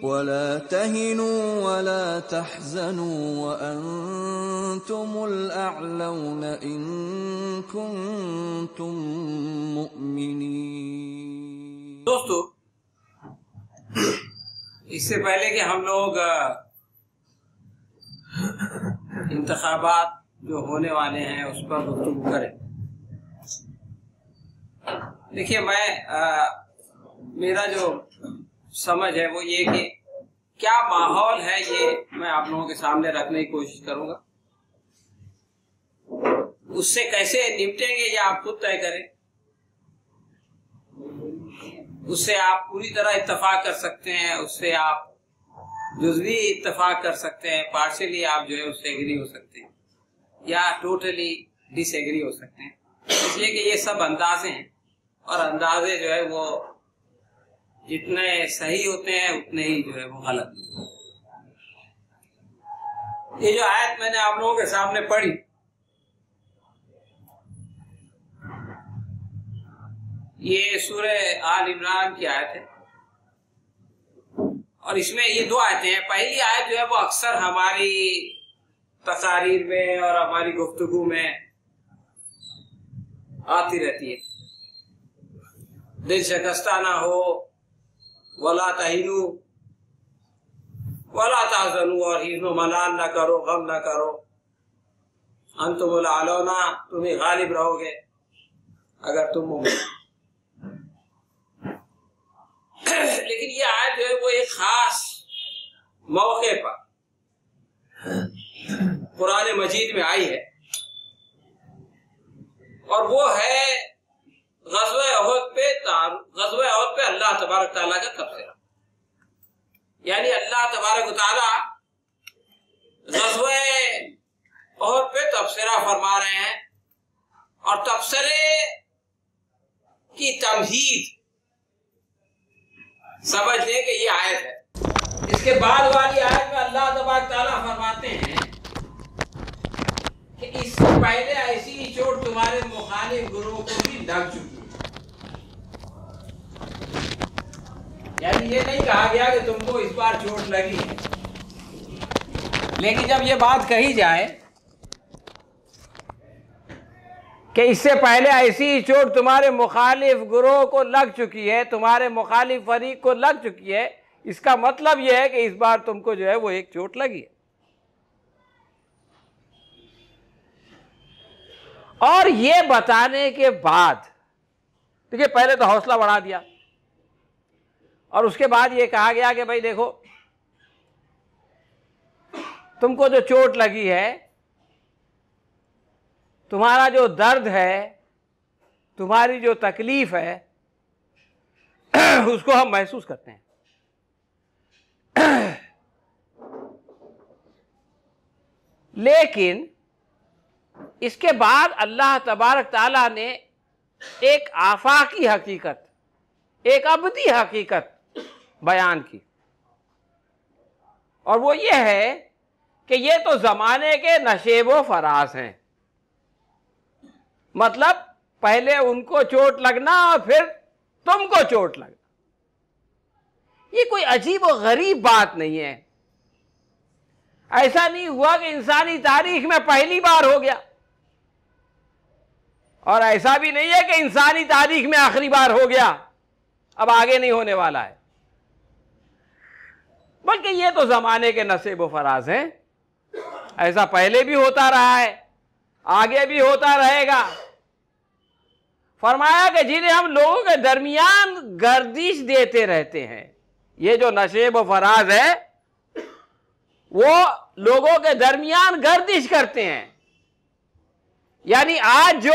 वला तहिनू वला तहज़नू वअंतुमुल अअलौन इन कुंतुम मुमिनीन। दोस्तों, इससे पहले कि हम लोग इंतखाबात जो होने वाले हैं उस पर गुफ्तगू करें, देखिए मेरा जो समझ है वो ये कि क्या माहौल है, ये मैं आप लोगों के सामने रखने की कोशिश करूंगा। उससे कैसे निपटेंगे ये आप खुद तय करें। उससे आप पूरी तरह इत्तेफाक कर सकते हैं, उससे आप जुज़वी इत्तेफाक कर सकते हैं, पार्शियली आप जो है उससे एग्री हो सकते हैं या टोटली डिसएग्री हो सकते हैं। इसलिए कि ये सब अंदाजे हैं और अंदाजे जो है वो जितने सही होते हैं उतने ही जो है वो गलत। ये जो आयत मैंने आप लोगों के सामने पढ़ी, ये सूरह आल इमरान की आयत है और इसमें ये दो आयतें हैं। पहली आयत जो है वो अक्सर हमारी तकारीर में और हमारी गुफ्तगू में आती रहती है, दिल शिकस्ता ना हो, वला तहिनू वला तहज़नू, और हिज़्नो मलाल ना करो, गम ना करो, अंतुमुल अअलौना, तुम्हें गालिब रहोगे अगर तुम मोमिन। लेकिन ये आयत जो है वो एक खास मौके पर कुरान मजीद में आई है और वो है ग़ज़वा उहद पे अल्लाह तबारक तआला का तबसरा। यानी अल्लाह तबारक तआला ग़ज़वा उहद पे तबसरा फरमा रहे हैं और तबसरे की तमहीद समझ लें कि ये आयत है। इसके बाद वाली आयत में अल्लाह तबारक तआला फरमाते हैं कि इससे पहले ऐसी ही चोट तुम्हारे मुखालिफ गुरुओं को भी लग चुकी है। यानी ये नहीं कहा गया कि तुमको इस बार चोट लगी है, लेकिन जब ये बात कही जाए कि इससे पहले ऐसी ही चोट तुम्हारे मुखालिफ गुरोह को लग चुकी है, तुम्हारे मुखालिफ फरीक को लग चुकी है, इसका मतलब यह है कि इस बार तुमको जो है वो एक चोट लगी है। और ये बताने के बाद देखिए, पहले तो हौसला बढ़ा दिया और उसके बाद ये कहा गया कि भाई देखो, तुमको जो चोट लगी है, तुम्हारा जो दर्द है, तुम्हारी जो तकलीफ है, उसको हम महसूस करते हैं। लेकिन इसके बाद अल्लाह तबारक ताला ने एक आफाकी हकीकत, एक अबदी हकीकत बयान की, और वो ये है कि ये तो ज़माने के नशेबो फराज हैं। मतलब पहले उनको चोट लगना और फिर तुमको चोट लगना, ये कोई अजीब और गरीब बात नहीं है। ऐसा नहीं हुआ कि इंसानी तारीख में पहली बार हो गया, और ऐसा भी नहीं है कि इंसानी तारीख में आखिरी बार हो गया, अब आगे नहीं होने वाला है। बल्कि ये तो जमाने के नसीब व फराज हैं। ऐसा पहले भी होता रहा है, आगे भी होता रहेगा। फरमाया कि जिन्हें हम लोगों के दरमियान गर्दिश देते रहते हैं, ये जो नशेब व फराज है वो लोगों के दरमियान गर्दिश करते हैं। यानी आज जो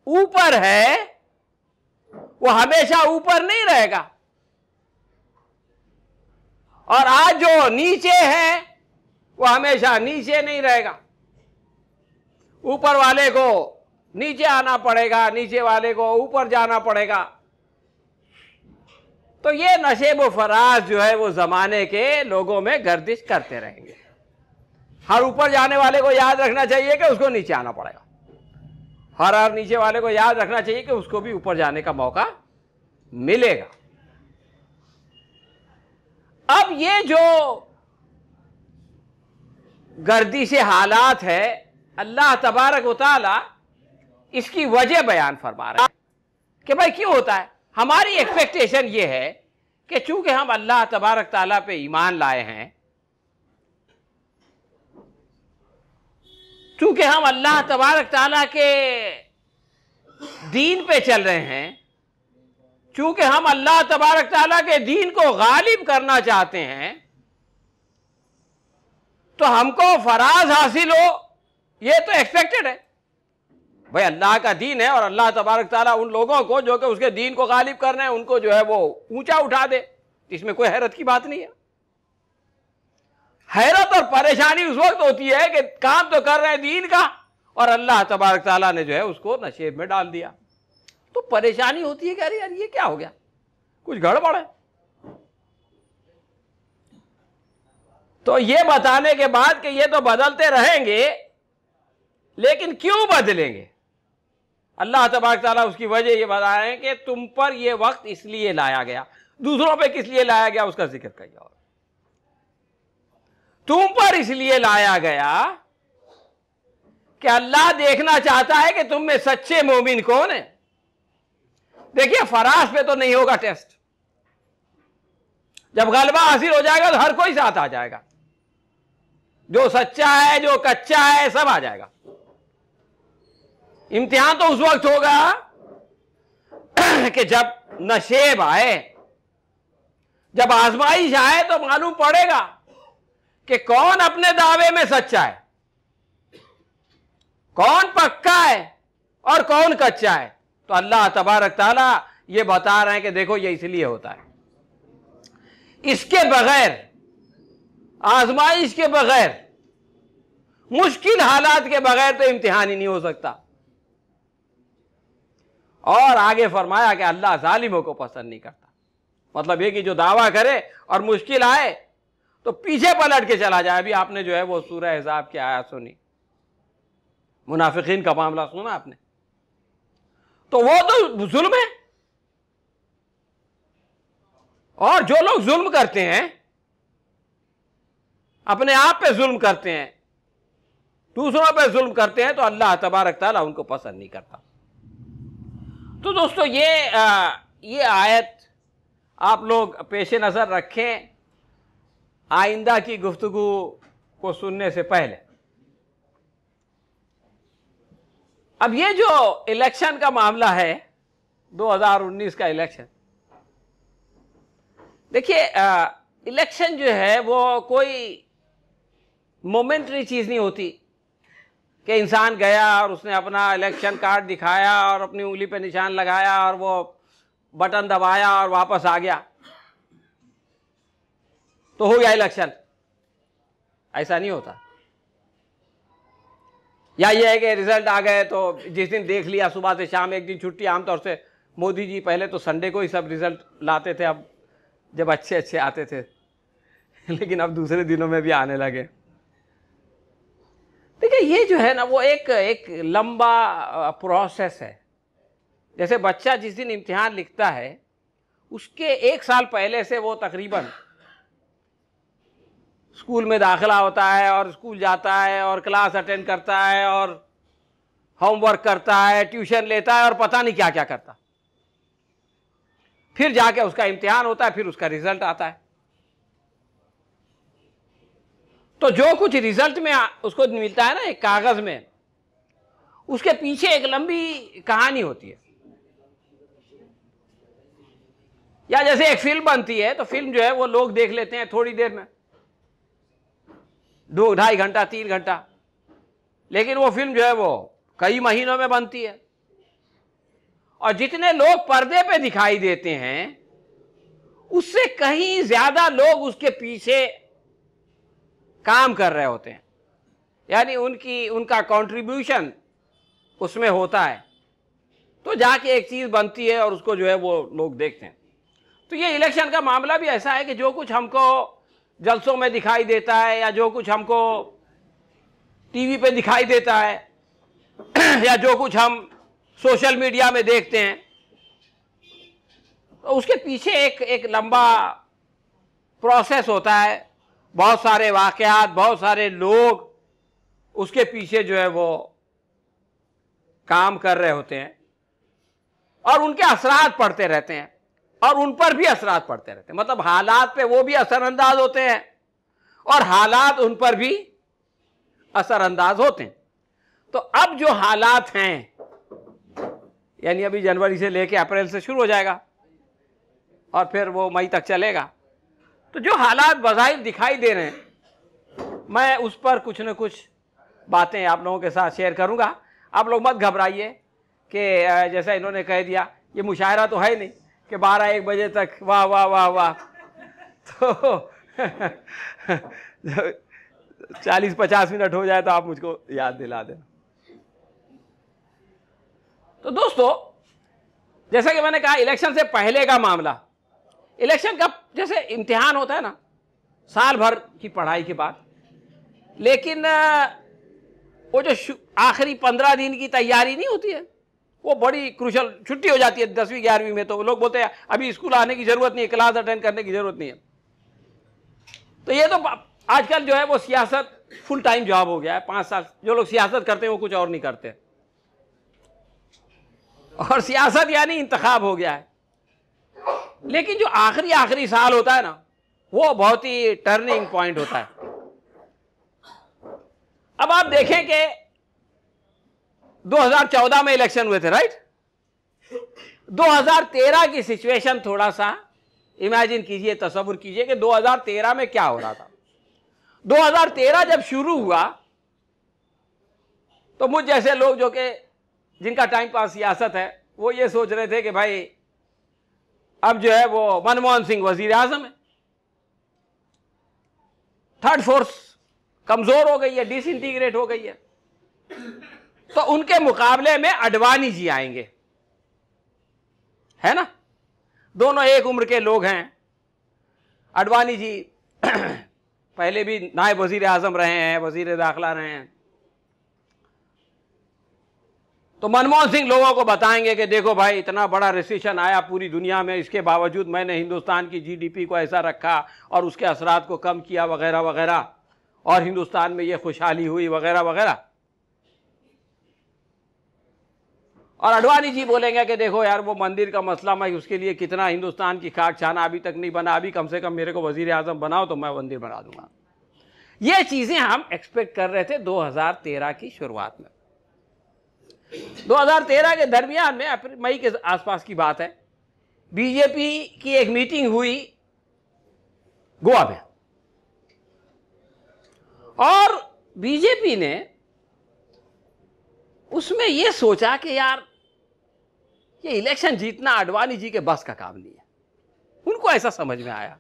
ऊपर है वो हमेशा ऊपर नहीं रहेगा, और आज जो नीचे है वो हमेशा नीचे नहीं रहेगा। ऊपर वाले को नीचे आना पड़ेगा, नीचे वाले को ऊपर जाना पड़ेगा। तो ये नशेब व फराज जो है वो जमाने के लोगों में गर्दिश करते रहेंगे। हर ऊपर जाने वाले को याद रखना चाहिए कि उसको नीचे आना पड़ेगा, हर नीचे वाले को याद रखना चाहिए कि उसको भी ऊपर जाने का मौका मिलेगा। अब ये जो गर्दिश हालात है, अल्लाह तबारक व तआला इसकी वजह बयान फरमा रहा है कि भाई क्यों होता है। हमारी एक्सपेक्टेशन ये है कि चूंकि हम अल्लाह तबारक ताला पे ईमान लाए हैं, चूंकि हम अल्लाह तबारक ताला के दीन पे चल रहे हैं, चूंकि हम अल्लाह तबारक ताला के दीन को गालिब करना चाहते हैं, तो हमको फराज हासिल हो, ये तो एक्सपेक्टेड है। भाई अल्लाह का दीन है और अल्लाह तबारक ताला उन लोगों को जो कि उसके दीन को गालिब कर रहे हैं उनको जो है वो ऊंचा उठा दे, इसमें कोई हैरत की बात नहीं है। हैरत और परेशानी उस वक्त होती है कि काम तो कर रहे हैं दीन का और अल्लाह तबारक ताला ने जो है उसको नशेब में डाल दिया, तो परेशानी होती है कि अरे यार ये क्या हो गया, कुछ गड़बड़ है। तो ये बताने के बाद कि ये तो बदलते रहेंगे, लेकिन क्यों बदलेंगे, अल्लाह तबारक ताला उसकी वजह ये बता रहे हैं कि तुम पर ये वक्त इसलिए लाया गया, दूसरों पे किस लिए लाया गया उसका जिक्र करिए। और तुम पर इसलिए लाया गया कि अल्लाह देखना चाहता है कि तुम में सच्चे मोमिन कौन है। देखिए फराज पे तो नहीं होगा टेस्ट, जब गलबा हासिल हो जाएगा तो हर कोई साथ आ जाएगा, जो सच्चा है जो कच्चा है सब आ जाएगा। इम्तिहान तो उस वक्त होगा कि जब नशेब आए, जब आजमाइश आए, तो मालूम पड़ेगा कि कौन अपने दावे में सच्चा है, कौन पक्का है और कौन कच्चा है। तो अल्लाह तबारक ताला ये बता रहे हैं कि देखो ये इसलिए होता है, इसके बगैर, आजमाइश के बगैर, मुश्किल हालात के बगैर तो इम्तिहान ही नहीं हो सकता। और आगे फरमाया कि अल्लाह जालिमों को पसंद नहीं करता। मतलब ये कि जो दावा करे और मुश्किल आए तो पीछे पलट के चला जाए। अभी आपने जो है वो सूरह अहज़ाब की आयत सुनी, मुनाफिकीन का मामला सुना आपने, तो वो तो जुल्म है। और जो लोग जुल्म करते हैं, अपने आप पे जुल्म करते हैं, दूसरों पे जुल्म करते हैं, तो अल्लाह तबारक ताला उनको पसंद नहीं करता। तो दोस्तों ये आयत आप लोग पेश नज़र रखें आइंदा की गुफ्तगू को सुनने से पहले। अब ये जो इलेक्शन का मामला है, 2019 का इलेक्शन, देखिए इलेक्शन जो है वो कोई मोमेंटरी चीज़ नहीं होती कि इंसान गया और उसने अपना इलेक्शन कार्ड दिखाया और अपनी उंगली पे निशान लगाया और वो बटन दबाया और वापस आ गया तो हो गया इलेक्शन। ऐसा नहीं होता। या ये है कि रिजल्ट आ गए तो जिस दिन देख लिया सुबह से शाम, एक दिन छुट्टी। आमतौर से मोदी जी पहले तो संडे को ही सब रिजल्ट लाते थे, अब जब अच्छे अच्छे आते थे, लेकिन अब दूसरे दिनों में भी आने लगे। देखिए ये जो है ना वो एक लंबा प्रोसेस है। जैसे बच्चा जिस दिन इम्तिहान लिखता है उसके एक साल पहले से वो तकरीबन स्कूल में दाखिला होता है और स्कूल जाता है और क्लास अटेंड करता है और होमवर्क करता है, ट्यूशन लेता है और पता नहीं क्या क्या करता। फिर जाके उसका इम्तिहान होता है, फिर उसका रिजल्ट आता है। तो जो कुछ रिजल्ट में उसको मिलता है ना एक कागज में, उसके पीछे एक लंबी कहानी होती है। या जैसे एक फिल्म बनती है तो फिल्म जो है वो लोग देख लेते हैं थोड़ी देर में, 2-2.5 घंटा 3 घंटा, लेकिन वो फिल्म जो है वो कई महीनों में बनती है। और जितने लोग पर्दे पे दिखाई देते हैं उससे कहीं ज्यादा लोग उसके पीछे काम कर रहे होते हैं, यानी उनका कंट्रीब्यूशन उसमें होता है। तो जाके एक चीज बनती है और उसको जो है वो लोग देखते हैं। तो ये इलेक्शन का मामला भी ऐसा है कि जो कुछ हमको जलसों में दिखाई देता है या जो कुछ हमको टीवी पे दिखाई देता है या जो कुछ हम सोशल मीडिया में देखते हैं, तो उसके पीछे एक लंबा प्रोसेस होता है, बहुत सारे वाकयात, बहुत सारे लोग उसके पीछे जो है वो काम कर रहे होते हैं और उनके असरात पड़ते रहते हैं और उन पर भी असरात पड़ते रहते हैं। मतलब हालात पे वो भी असरअंदाज होते हैं और हालात उन पर भी असरअंदाज होते हैं। तो अब जो हालात हैं, यानी अभी जनवरी से लेके अप्रैल से शुरू हो जाएगा और फिर वो मई तक चलेगा, तो जो हालात बज़ाहिर दिखाई दे रहे हैं, मैं उस पर कुछ न कुछ बातें आप लोगों के साथ शेयर करूंगा। आप लोग मत घबराइए कि जैसा इन्होंने कह दिया ये मुशायरा तो है नहीं कि 12-1 बजे तक वाह वाह वाह वाह, तो 40-50 मिनट हो जाए तो आप मुझको याद दिला देना। तो दोस्तों, जैसा कि मैंने कहा, इलेक्शन से पहले का मामला, इलेक्शन का जैसे इम्तिहान होता है ना साल भर की पढ़ाई के बाद, लेकिन वो जो आखिरी 15 दिन की तैयारी नहीं होती है, वो बड़ी क्रूशल। छुट्टी हो जाती है 10वीं 11वीं में, तो लोग बोलते हैं अभी स्कूल आने की जरूरत नहीं है, क्लास अटेंड करने की जरूरत नहीं है। तो ये तो आजकल जो है वो सियासत फुल टाइम जॉब हो गया है। 5 साल जो लोग सियासत करते हैं वो कुछ और नहीं करते, और सियासत यानी इंतखाब हो गया है। लेकिन जो आखिरी साल होता है ना, वो बहुत ही टर्निंग पॉइंट होता है। अब आप देखें कि 2014 में इलेक्शन हुए थे, राइट? 2013 की सिचुएशन थोड़ा सा इमेजिन कीजिए, तसव्वुर कीजिए कि 2013 में क्या हो रहा था। 2013 जब शुरू हुआ तो मुझ जैसे लोग जो कि जिनका टाइम पास सियासत है, वो ये सोच रहे थे कि भाई अब जो है वो मनमोहन सिंह वजीर आजम है, थर्ड फोर्स कमजोर हो गई है, डिसइंटीग्रेट हो गई है, तो उनके मुकाबले में अडवाणी जी आएंगे, है ना? दोनों एक उम्र के लोग हैं। अडवाणी जी पहले भी नायब वजीर आजम रहे हैं, वजीर दाखिला रहे हैं। तो मनमोहन सिंह लोगों को बताएंगे कि देखो भाई, इतना बड़ा रिसेशन आया पूरी दुनिया में, इसके बावजूद मैंने हिंदुस्तान की जीडीपी को ऐसा रखा और उसके असरात को कम किया वगैरह वगैरह, और हिंदुस्तान में ये खुशहाली हुई वगैरह वगैरह। और अडवाणी जी बोलेंगे कि देखो यार, वो मंदिर का मसला, मैं उसके लिए कितना हिंदुस्तान की खाक छाना अभी तक नहीं बना, अभी कम से कम मेरे को वजीर आजम बनाओ तो मैं मंदिर बना दूंगा। ये चीजें हम एक्सपेक्ट कर रहे थे 2013 की शुरुआत में। 2013 के दरमियान में, अप्रैल मई के आसपास की बात है, बीजेपी की एक मीटिंग हुई गोवा में, और बीजेपी ने उसमें यह सोचा कि यार ये इलेक्शन जीतना अडवाणी जी के बस का काम नहीं है। उनको ऐसा समझ में आया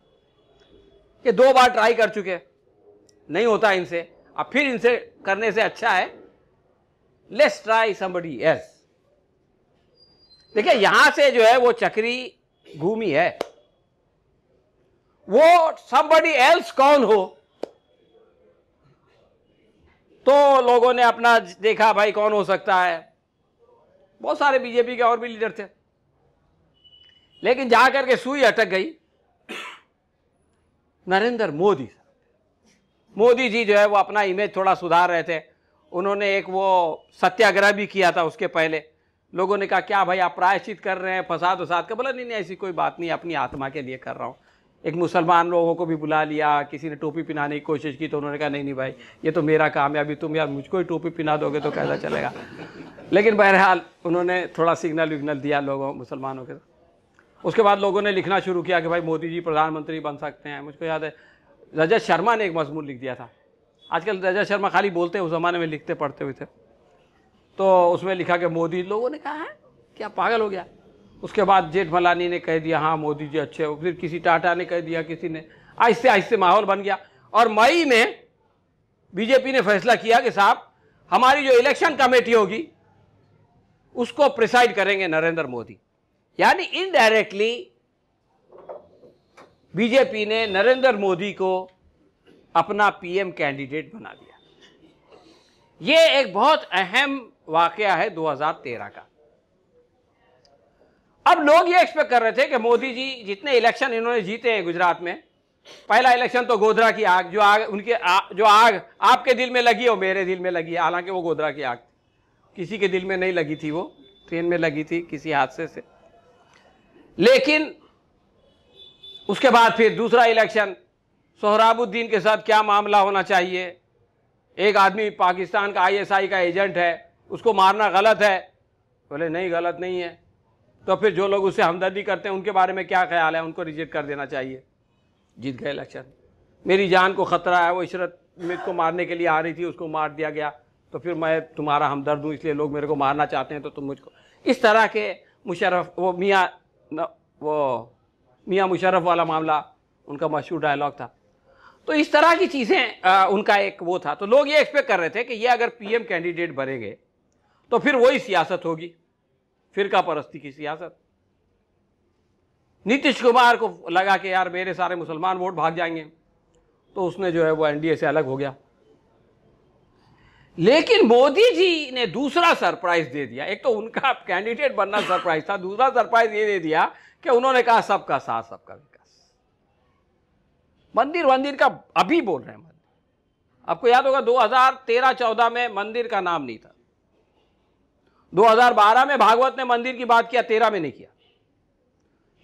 कि 2 बार ट्राई कर चुके, नहीं होता इनसे, अब फिर इनसे करने से अच्छा है लेट्स ट्राई समबडी एल्स। देखिए, यहां से जो है वो चक्री घूमी है, वो समबडी एल्स कौन हो, तो लोगों ने अपना देखा भाई कौन हो सकता है। बहुत सारे बीजेपी के और भी लीडर थे, लेकिन जाकर के सुई अटक गई नरेंद्र मोदी। मोदी जी जो है वो अपना इमेज थोड़ा सुधार रहे थे। उन्होंने एक वो सत्याग्रह भी किया था। उसके पहले लोगों ने कहा क्या भाई आप प्रायश्चित कर रहे हैं फसाद वसाद का? बोला नहीं नहीं, ऐसी कोई बात नहीं, अपनी आत्मा के लिए कर रहा हूँ। एक मुसलमान लोगों को भी बुला लिया, किसी ने टोपी पहनाने की कोशिश की तो उन्होंने कहा नहीं नहीं भाई, ये तो मेरा काम है, अभी तुम यार मुझको ही टोपी पहना दोगे तो कैसा चलेगा। लेकिन बहरहाल उन्होंने थोड़ा सिग्नल विग्नल दिया लोगों मुसलमानों के। उसके बाद लोगों ने लिखना शुरू किया कि भाई मोदी जी प्रधानमंत्री बन सकते हैं। मुझको याद है रजत शर्मा ने एक मजमून लिख दिया था। आजकल रजत शर्मा खाली बोलते हैं, उस ज़माने में लिखते पढ़ते हुए थे। तो उसमें लिखा कि मोदी, लोगों ने कहा है क्या पागल हो गया। उसके बाद जेठमलानी ने कह दिया हाँ मोदी जी अच्छे हो, फिर किसी टाटा ने कह दिया, किसी ने, आहिस्ते आहिस्ते माहौल बन गया। और मई में बीजेपी ने फैसला किया कि साहब हमारी जो इलेक्शन कमेटी होगी उसको प्रिसाइड करेंगे नरेंद्र मोदी। यानी इनडायरेक्टली बीजेपी ने नरेंद्र मोदी को अपना पीएम कैंडिडेट बना दिया। यह एक बहुत अहम वाकया है 2013 का। अब लोग ये एक्सपेक्ट कर रहे थे कि मोदी जी जितने इलेक्शन इन्होंने जीते हैं गुजरात में, पहला इलेक्शन तो गोधरा की आग, जो आग उनके जो आग आपके दिल में लगी वो मेरे दिल में लगी है। हालांकि वो गोधरा की आग किसी के दिल में नहीं लगी थी, वो ट्रेन में लगी थी किसी हादसे से। लेकिन उसके बाद फिर दूसरा इलेक्शन, सोहराबुद्दीन के साथ क्या मामला होना चाहिए, एक आदमी पाकिस्तान का ISI का एजेंट है, उसको मारना गलत है। बोले नहीं, गलत नहीं है। तो फिर जो लोग उससे हमदर्दी करते हैं उनके बारे में क्या ख्याल है, उनको रिजेक्ट कर देना चाहिए। जीत गए इलेक्शन। मेरी जान को खतरा है, वो इशरत को मारने के लिए आ रही थी, उसको मार दिया गया, तो फिर मैं तुम्हारा हमदर्द हूँ, इसलिए लोग मेरे को मारना चाहते हैं, तो तुम मुझको। इस तरह के मुशर्रफ, वो मियाँ मुशर्रफ वाला मामला उनका मशहूर डायलॉग था। तो इस तरह की चीज़ें उनका एक वो था। तो लोग ये एक्सपेक्ट कर रहे थे कि ये अगर PM कैंडिडेट बनेंगे तो फिर वही सियासत होगी, फिरका परस्ती की सियासत। नीतीश कुमार को लगा कि यार मेरे सारे मुसलमान वोट भाग जाएंगे, तो उसने जो है वो NDA से अलग हो गया। लेकिन मोदी जी ने दूसरा सरप्राइज दे दिया। एक तो उनका कैंडिडेट बनना सरप्राइज था, दूसरा सरप्राइज ये दे दिया कि उन्होंने कहा सबका साथ सबका विकास। मंदिर का अभी बोल रहे हैं। मंदिर आपको याद होगा 2013-14 में मंदिर का नाम नहीं था। 2012 में भागवत ने मंदिर की बात किया, 13 में नहीं किया।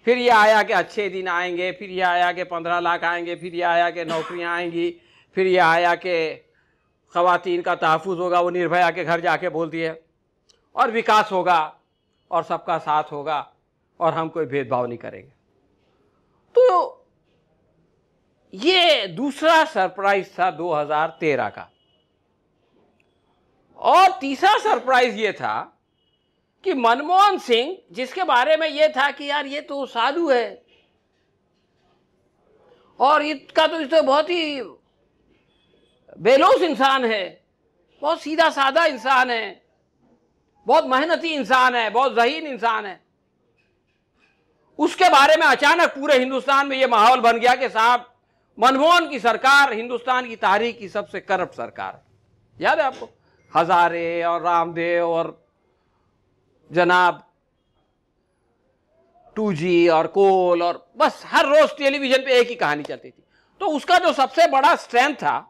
फिर ये आया कि अच्छे दिन आएंगे, फिर ये आया कि 15 लाख आएंगे, फिर ये आया कि नौकरियां आएंगी, फिर ये आया कि ख़वातीन का तहफ़्फ़ुज़ होगा, वो निर्भया के घर जाके बोलती है, और विकास होगा और सबका साथ होगा और हम कोई भेदभाव नहीं करेंगे। तो ये दूसरा सरप्राइज था 2013 का। और तीसरा सरप्राइज ये था कि मनमोहन सिंह, जिसके बारे में ये था कि यार ये तो साधु है और इसका तो इस बहुत ही बेलोस इंसान है, बहुत सीधा साधा इंसान है, बहुत मेहनती इंसान है, बहुत ज़हीन इंसान है, उसके बारे में अचानक पूरे हिंदुस्तान में ये माहौल बन गया कि साहब मनमोहन की सरकार हिंदुस्तान की तारीख की सबसे करप्ट सरकार है। याद है आपको? हजारे और रामदेव और जनाब 2G और कोल, और बस हर रोज टेलीविजन पे एक ही कहानी चलती थी। तो उसका जो सबसे बड़ा स्ट्रेंथ था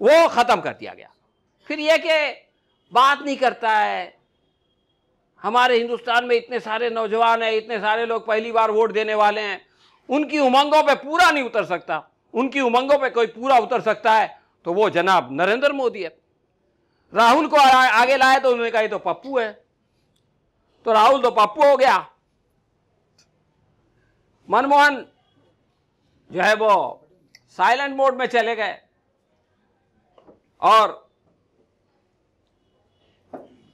वो खत्म कर दिया गया। फिर यह कि बात नहीं करता है, हमारे हिंदुस्तान में इतने सारे नौजवान हैं, इतने सारे लोग पहली बार वोट देने वाले हैं, उनकी उमंगों पे पूरा नहीं उतर सकता। उनकी उमंगों पे कोई पूरा उतर सकता है तो वो जनाब नरेंद्र मोदी है। राहुल को आगे लाए तो उन्होंने कहा ये तो पप्पू है, तो राहुल तो पप्पू हो गया। मनमोहन जो है वो साइलेंट मोड में चले गए और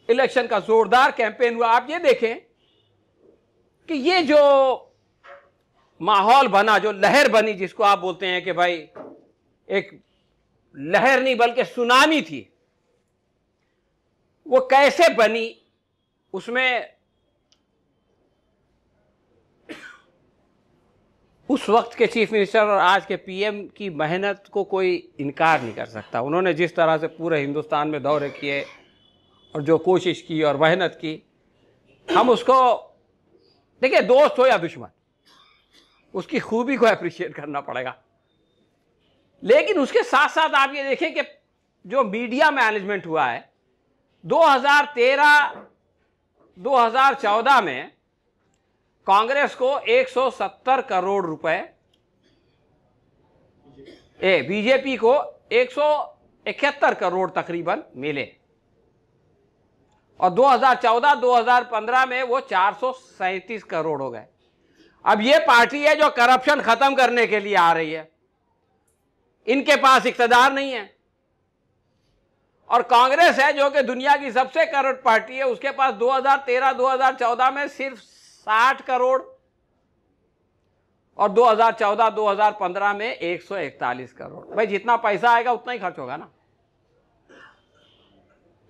इलेक्शन का जोरदार कैंपेन हुआ। आप ये देखें कि ये जो माहौल बना, जो लहर बनी, जिसको आप बोलते हैं कि भाई एक लहर नहीं बल्कि सुनामी थी, वो कैसे बनी, उसमें उस वक्त के चीफ मिनिस्टर और आज के PM की मेहनत को कोई इनकार नहीं कर सकता। उन्होंने जिस तरह से पूरे हिंदुस्तान में दौरे किए और जो कोशिश की और मेहनत की, हम उसको देखिए, दोस्त हो या दुश्मन, उसकी खूबी को अप्रिशिएट करना पड़ेगा। लेकिन उसके साथ साथ आप ये देखें कि जो मीडिया मैनेजमेंट हुआ है 2013-2014 में, कांग्रेस को 170 करोड़ रुपए, बीजेपी को 171 करोड़ तकरीबन मिले, और 2014-2015 में वो 437 करोड़ हो गए। अब ये पार्टी है जो करप्शन खत्म करने के लिए आ रही है, इनके पास इख्तियार नहीं है। और कांग्रेस है जो कि दुनिया की सबसे करप्ट पार्टी है, उसके पास 2013-2014 में सिर्फ 60 करोड़ और 2014-2015 में 141 करोड़। भाई जितना पैसा आएगा उतना ही खर्च होगा ना।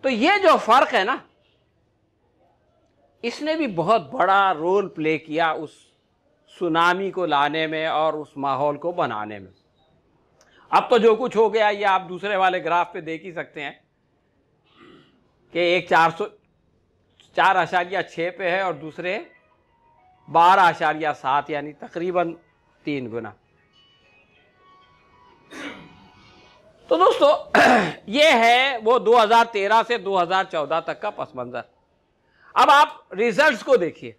तो ये जो फर्क है ना, इसने भी बहुत बड़ा रोल प्ले किया उस सुनामी को लाने में और उस माहौल को बनाने में। अब तो जो कुछ हो गया ये आप दूसरे वाले ग्राफ पे देख ही सकते हैं कि एक 4.6 पे है और दूसरे 12.7, यानी तकरीबन 3 गुना। तो दोस्तों ये है वो 2013 से 2014 तक का पस मंजर। अब आप रिजल्ट्स को देखिए,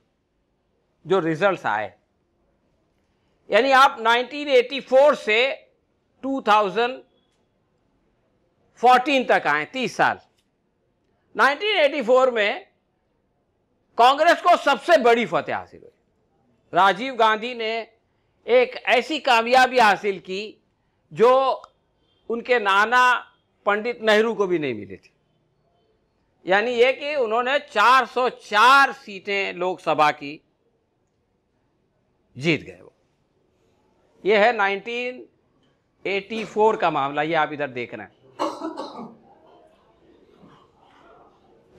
जो रिजल्ट्स आए, यानी आप 1984 से 2014 तक आए, 30 साल। 1984 में कांग्रेस को सबसे बड़ी फतेह हासिल हुई। राजीव गांधी ने एक ऐसी कामयाबी हासिल की जो उनके नाना पंडित नेहरू को भी नहीं मिली थी। यानी यह कि उन्होंने 404 सीटें लोकसभा की जीत गए। वो ये है 1984 का मामला, ये आप इधर देख रहे हैं।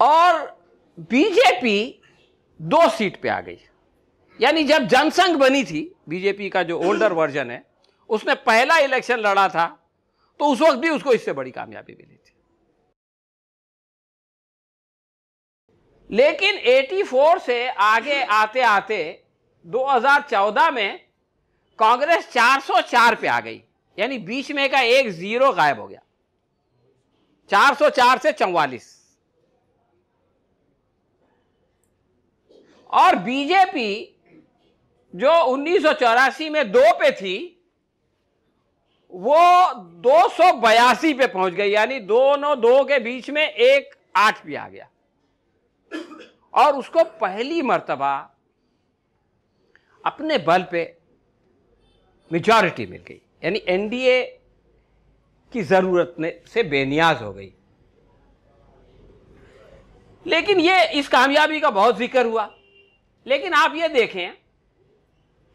और बीजेपी 2 सीट पे आ गई। यानी जब जनसंघ बनी थी, बीजेपी का जो ओल्डर वर्जन है, उसने पहला इलेक्शन लड़ा था, तो उस वक्त भी उसको इससे बड़ी कामयाबी मिली थी। लेकिन 84 से आगे आते आते 2014 में कांग्रेस 404 पे आ गई। यानी बीच में का एक 0 गायब हो गया, 404 से 44। और बीजेपी जो 1984 में 2 पे थी, वो 282 पे पहुंच गई। यानी दोनों 2 के बीच में एक 8 भी आ गया, और उसको पहली मर्तबा अपने बल पे मेजॉरिटी मिल गई। यानी एनडीए की जरूरत से बेनियाज हो गई। लेकिन ये इस कामयाबी का बहुत जिक्र हुआ। लेकिन आप ये देखें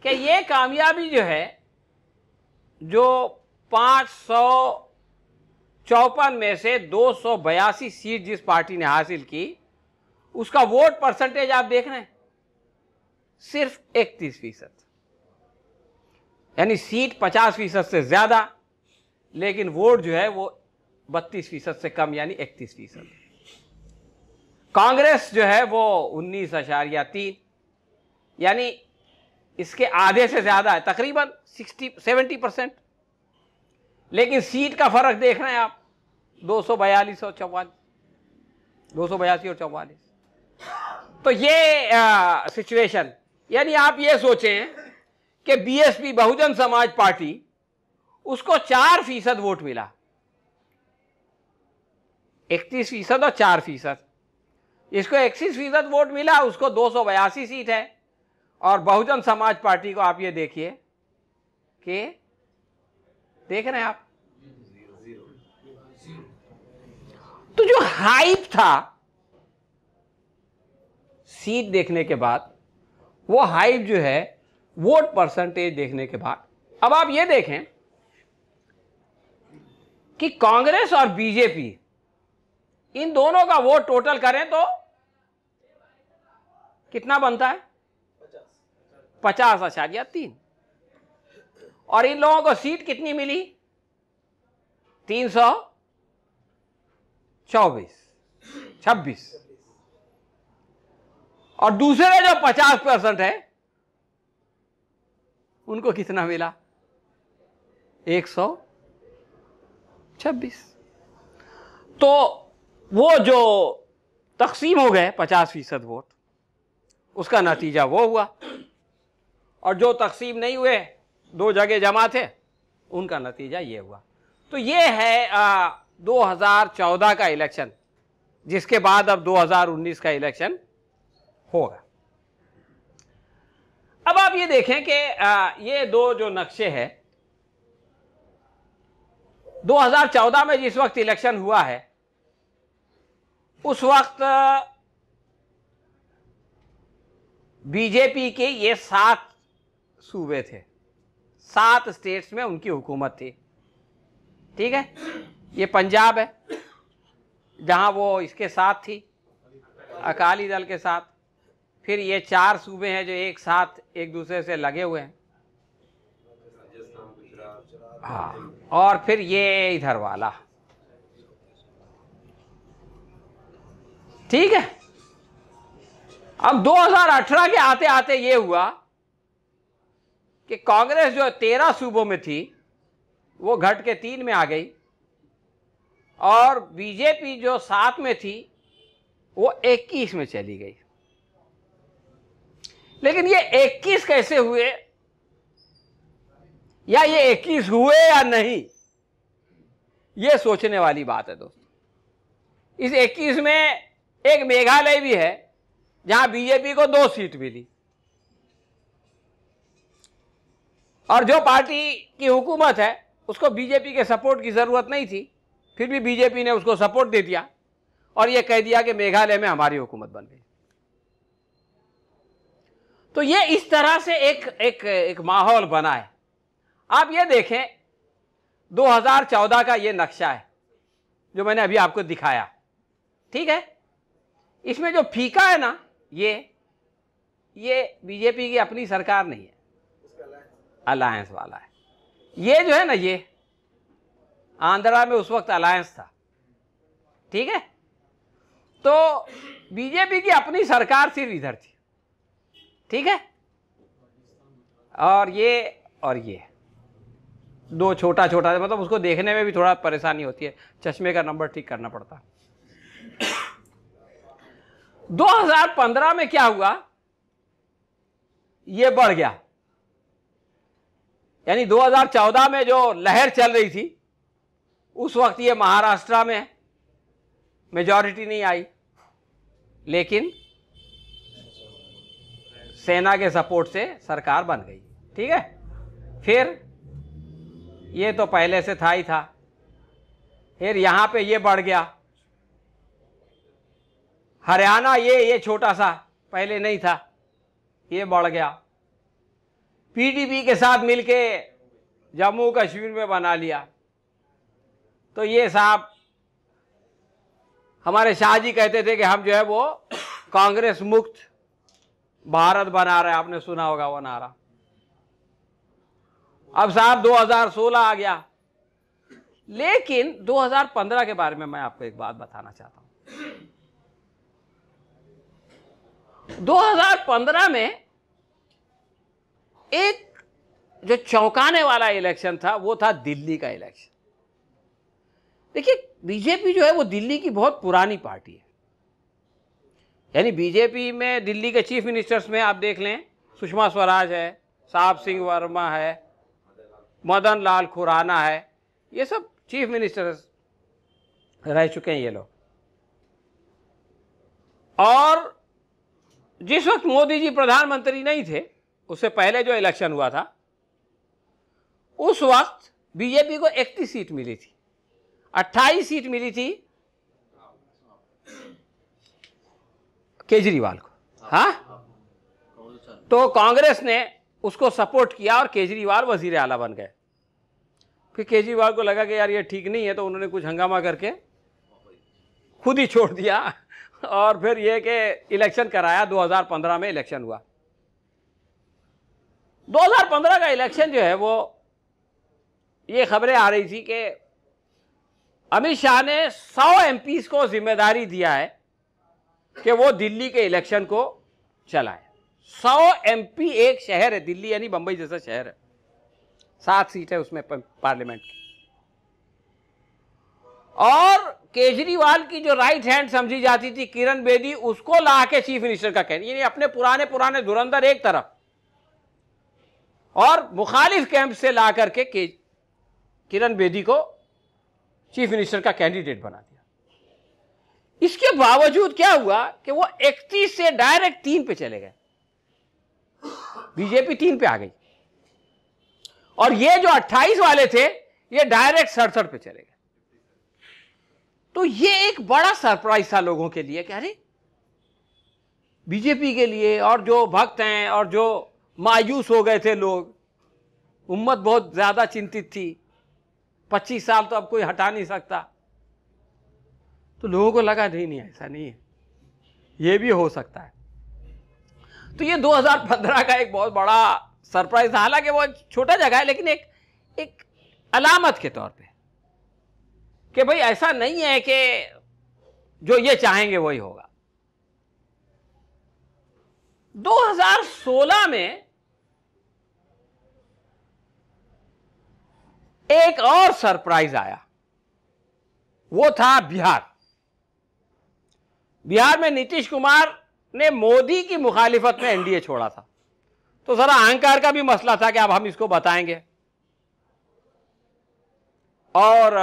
कि ये कामयाबी जो है, जो 554 में से 282 सीट जिस पार्टी ने हासिल की, उसका वोट परसेंटेज आप देख रहे हैं, सिर्फ 31%। यानी सीट 50% से ज्यादा, लेकिन वोट जो है वो 32% से कम, यानी 31%। कांग्रेस जो है वो 19.3, यानी इसके आधे से ज्यादा है, तकरीबन 70%। लेकिन सीट का फर्क देख रहे हैं आप, 242 और 44, 282 और 44। तो ये सिचुएशन, यानी आप ये सोचें कि बीएसपी बहुजन समाज पार्टी, उसको 4% वोट मिला, 31% और 4%। इसको 31% वोट मिला, उसको 282 सीट है। और बहुजन समाज पार्टी को आप ये देखिए कि, देख रहे हैं आप, तो जो हाइप था सीट देखने के बाद, वो हाइप जो है वोट परसेंटेज देखने के बाद, अब आप ये देखें कि कांग्रेस और बीजेपी, इन दोनों का वोट टोटल करें तो कितना बनता है? 50.3। और इन लोगों को सीट कितनी मिली? 326। और दूसरे जो 50% है, उनको कितना मिला? 126। तो वो जो तकसीम हो गए 50% वोट, उसका नतीजा वो हुआ। और जो तकसीम नहीं हुए, 2 जगह जमा थे, उनका नतीजा ये हुआ। तो ये है 2014 का इलेक्शन, जिसके बाद अब 2019 का इलेक्शन होगा। अब आप ये देखें कि ये 2 जो नक्शे हैं, 2014 में जिस वक्त इलेक्शन हुआ है, उस वक्त बीजेपी के ये 7 सूबे थे, 7 स्टेट्स में उनकी हुकूमत थी। ठीक है, ये पंजाब है जहां वो इसके साथ थी, अकाली दल के साथ। फिर ये 4 सूबे हैं जो एक साथ एक दूसरे से लगे हुए हैं, हाँ। और फिर ये इधर वाला, ठीक है। अब 2018 के आते आते ये हुआ कि कांग्रेस जो 13 सूबों में थी, वो घट के 3 में आ गई, और बीजेपी जो 7 में थी वो 21 में चली गई। लेकिन ये 21 कैसे हुए, या ये 21 हुए या नहीं, ये सोचने वाली बात है दोस्तों। इस 21 में एक मेघालय भी है जहां बीजेपी को 2 सीट मिली, और जो पार्टी की हुकूमत है उसको बीजेपी के सपोर्ट की जरूरत नहीं थी, फिर भी बीजेपी ने उसको सपोर्ट दे दिया और यह कह दिया कि मेघालय में हमारी हुकूमत बन गई। तो ये इस तरह से एक माहौल बना है। आप ये देखें 2014 का ये नक्शा है जो मैंने अभी आपको दिखाया, ठीक है। इसमें जो फीका है ना, ये बीजेपी की अपनी सरकार नहीं है, अलायंस वाला है। ये जो है ना, ये आंध्रा में उस वक्त अलायंस था, ठीक है। तो बीजेपी की अपनी सरकार सिर्फ इधर थी, ठीक है। और ये 2 छोटा छोटा, मतलब उसको देखने में भी थोड़ा परेशानी होती है, चश्मे का नंबर ठीक करना पड़ता। 2015 में क्या हुआ, ये बढ़ गया। यानी 2014 में जो लहर चल रही थी उस वक्त ये महाराष्ट्र में मेजॉरिटी नहीं आई, लेकिन सेना के सपोर्ट से सरकार बन गई, ठीक है। फिर ये तो पहले से था ही था, फिर यहां पे ये बढ़ गया। हरियाणा ये छोटा सा पहले नहीं था, ये बढ़ गया। पीडीपी के साथ मिलके जम्मू कश्मीर में बना लिया। तो ये साहब, हमारे शाह जी कहते थे कि हम जो है वो कांग्रेस मुक्त भारत बना रहे हैं, आपने सुना होगा वो नारा। अब साहब 2016 आ गया, लेकिन 2015 के बारे में मैं आपको एक बात बताना चाहता हूं। 2015 में एक जो चौंकाने वाला इलेक्शन था वो था दिल्ली का इलेक्शन। देखिए, बीजेपी जो है वो दिल्ली की बहुत पुरानी पार्टी है। यानी बीजेपी में दिल्ली के चीफ मिनिस्टर्स में आप देख लें, सुषमा स्वराज है, साहब सिंह वर्मा है, मदन लाल खुराना है, ये सब चीफ मिनिस्टर्स रह चुके हैं ये लोग। और जिस वक्त मोदी जी प्रधानमंत्री नहीं थे, उससे पहले जो इलेक्शन हुआ था, उस वक्त बीजेपी को 31 सीट मिली थी, 28 सीट मिली थी केजरीवाल को। हाँ, तो कांग्रेस ने उसको सपोर्ट किया और केजरीवाल वजीर आला बन गए। फिर केजरीवाल को लगा कि यार ये ठीक नहीं है, तो उन्होंने कुछ हंगामा करके खुद ही छोड़ दिया और फिर ये कि इलेक्शन कराया। 2015 में इलेक्शन हुआ। 2015 का इलेक्शन जो है वो, ये खबरें आ रही थी कि अमित शाह ने 100 एमपीज को जिम्मेदारी दिया है कि वो दिल्ली के इलेक्शन को चलाए। 100 एमपी, एक शहर है दिल्ली, यानी बंबई जैसा शहर है, 7 सीट है उसमें पार्लियामेंट की। और केजरीवाल की जो राइट हैंड समझी जाती थी किरण बेदी, उसको ला के चीफ मिनिस्टर का कहना, यानी अपने पुराने धुरंधर एक तरफ और मुखालिफ कैंप से ला करके किरण बेदी को चीफ मिनिस्टर का कैंडिडेट बना दिया। इसके बावजूद क्या हुआ कि वो 31 से डायरेक्ट 3 पे चले गए, बीजेपी 3 पे आ गई, और ये जो 28 वाले थे ये डायरेक्ट 67 पे चले गए। तो ये एक बड़ा सरप्राइज था लोगों के लिए कि अरे, बीजेपी के लिए और जो भक्त हैं और जो मायूस हो गए थे लोग, उम्मत बहुत ज्यादा चिंतित थी, 25 साल तो अब कोई हटा नहीं सकता। तो लोगों को लगा नहीं ऐसा नहीं है, ये भी हो सकता है। तो ये 2015 का एक बहुत बड़ा सरप्राइज था। हालांकि वो छोटा जगह है, लेकिन एक अलामत के तौर पे कि भाई ऐसा नहीं है कि जो ये चाहेंगे वही होगा। 2016 में एक और सरप्राइज आया। वो था बिहार। बिहार में नीतीश कुमार ने मोदी की मुखालिफत में एनडीए छोड़ा था, तो जरा अहंकार का भी मसला था कि अब हम इसको बताएंगे। और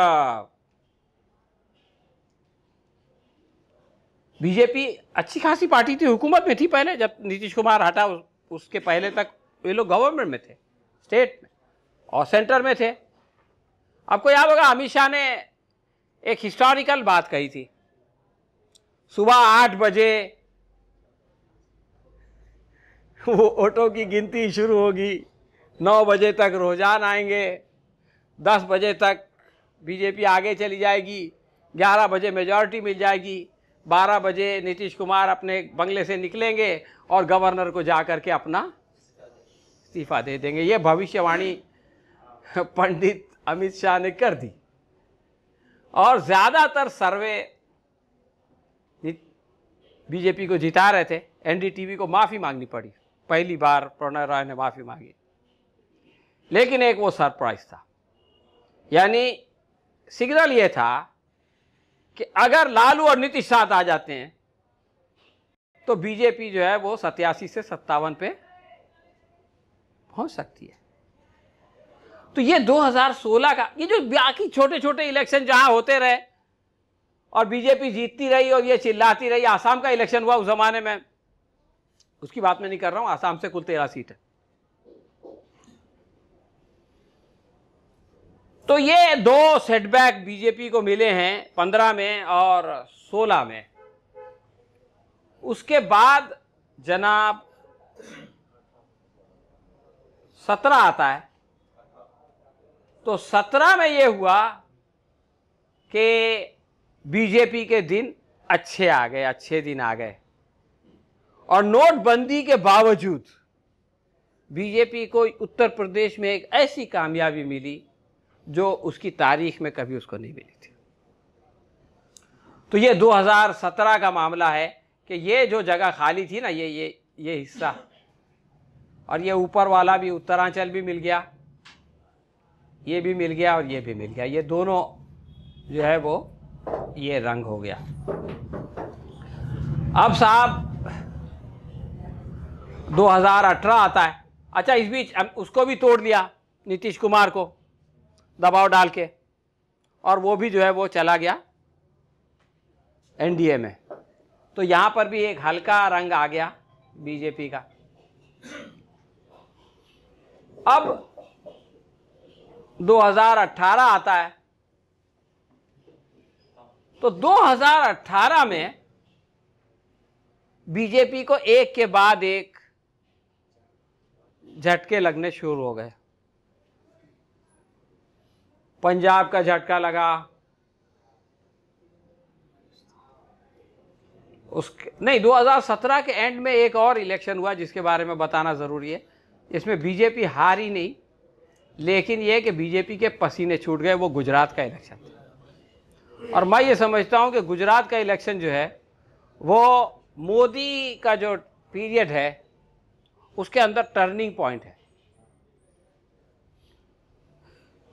बीजेपी अच्छी खासी पार्टी थी, हुकूमत में थी पहले, जब नीतीश कुमार हटा उसके पहले तक ये लोग गवर्नमेंट में थे, स्टेट में और सेंटर में थे। आपको याद होगा अमित शाह ने एक हिस्टोरिकल बात कही थी, सुबह 8 बजे वो ऑटो की गिनती शुरू होगी, 9 बजे तक रुझान आएंगे, 10 बजे तक बीजेपी आगे चली जाएगी, 11 बजे मेजॉरिटी मिल जाएगी, 12 बजे नीतीश कुमार अपने बंगले से निकलेंगे और गवर्नर को जाकर के अपना इस्तीफा दे देंगे। ये भविष्यवाणी पंडित अमित शाह ने कर दी और ज्यादातर सर्वे बीजेपी को जिता रहे थे। एनडीटीवी को माफी मांगनी पड़ी, पहली बार प्रणय राय ने माफी मांगी, लेकिन एक वो सरप्राइज था, यानी सिग्नल ये था कि अगर लालू और नीतीश साथ आ जाते हैं तो बीजेपी जो है वो 87 से 57 पे पहुंच सकती है। तो ये 2016 का, ये जो बाकी छोटे छोटे इलेक्शन जहां होते रहे और बीजेपी जीतती रही और ये चिल्लाती रही, आसाम का इलेक्शन हुआ उस जमाने में, उसकी बात मैं नहीं कर रहा हूं, आसाम से कुल 13 सीट है। तो ये 2 सेटबैक बीजेपी को मिले हैं 15 में और 16 में। उसके बाद जनाब 17 आता है, तो 17 में ये हुआ कि बीजेपी के दिन अच्छे आ गए, अच्छे दिन आ गए और नोटबंदी के बावजूद बीजेपी को उत्तर प्रदेश में एक ऐसी कामयाबी मिली जो उसकी तारीख में कभी उसको नहीं मिली थी। तो ये 2017 का मामला है कि ये जो जगह खाली थी ना, ये हिस्सा, और ये ऊपर वाला भी, उत्तरांचल भी मिल गया, ये भी मिल गया और ये भी मिल गया, ये दोनों जो है वो ये रंग हो गया। अब साहब 2018 आता है। अच्छा, इस बीच उसको भी तोड़ दिया नीतीश कुमार को दबाव डाल के, और वो भी जो है वो चला गया एनडीए में। तो यहां पर भी एक हल्का रंग आ गया बीजेपी का। अब 2018 आता है, तो 2018 में बीजेपी को एक के बाद एक झटके लगने शुरू हो गए। पंजाब का झटका लगा, उसके नहीं 2017 के एंड में एक और इलेक्शन हुआ जिसके बारे में बताना जरूरी है। इसमें बीजेपी हारी नहीं, लेकिन यह कि बीजेपी के पसीने छूट गए। वो गुजरात का इलेक्शन था, और मैं ये समझता हूं कि गुजरात का इलेक्शन जो है वो मोदी का जो पीरियड है उसके अंदर टर्निंग पॉइंट है।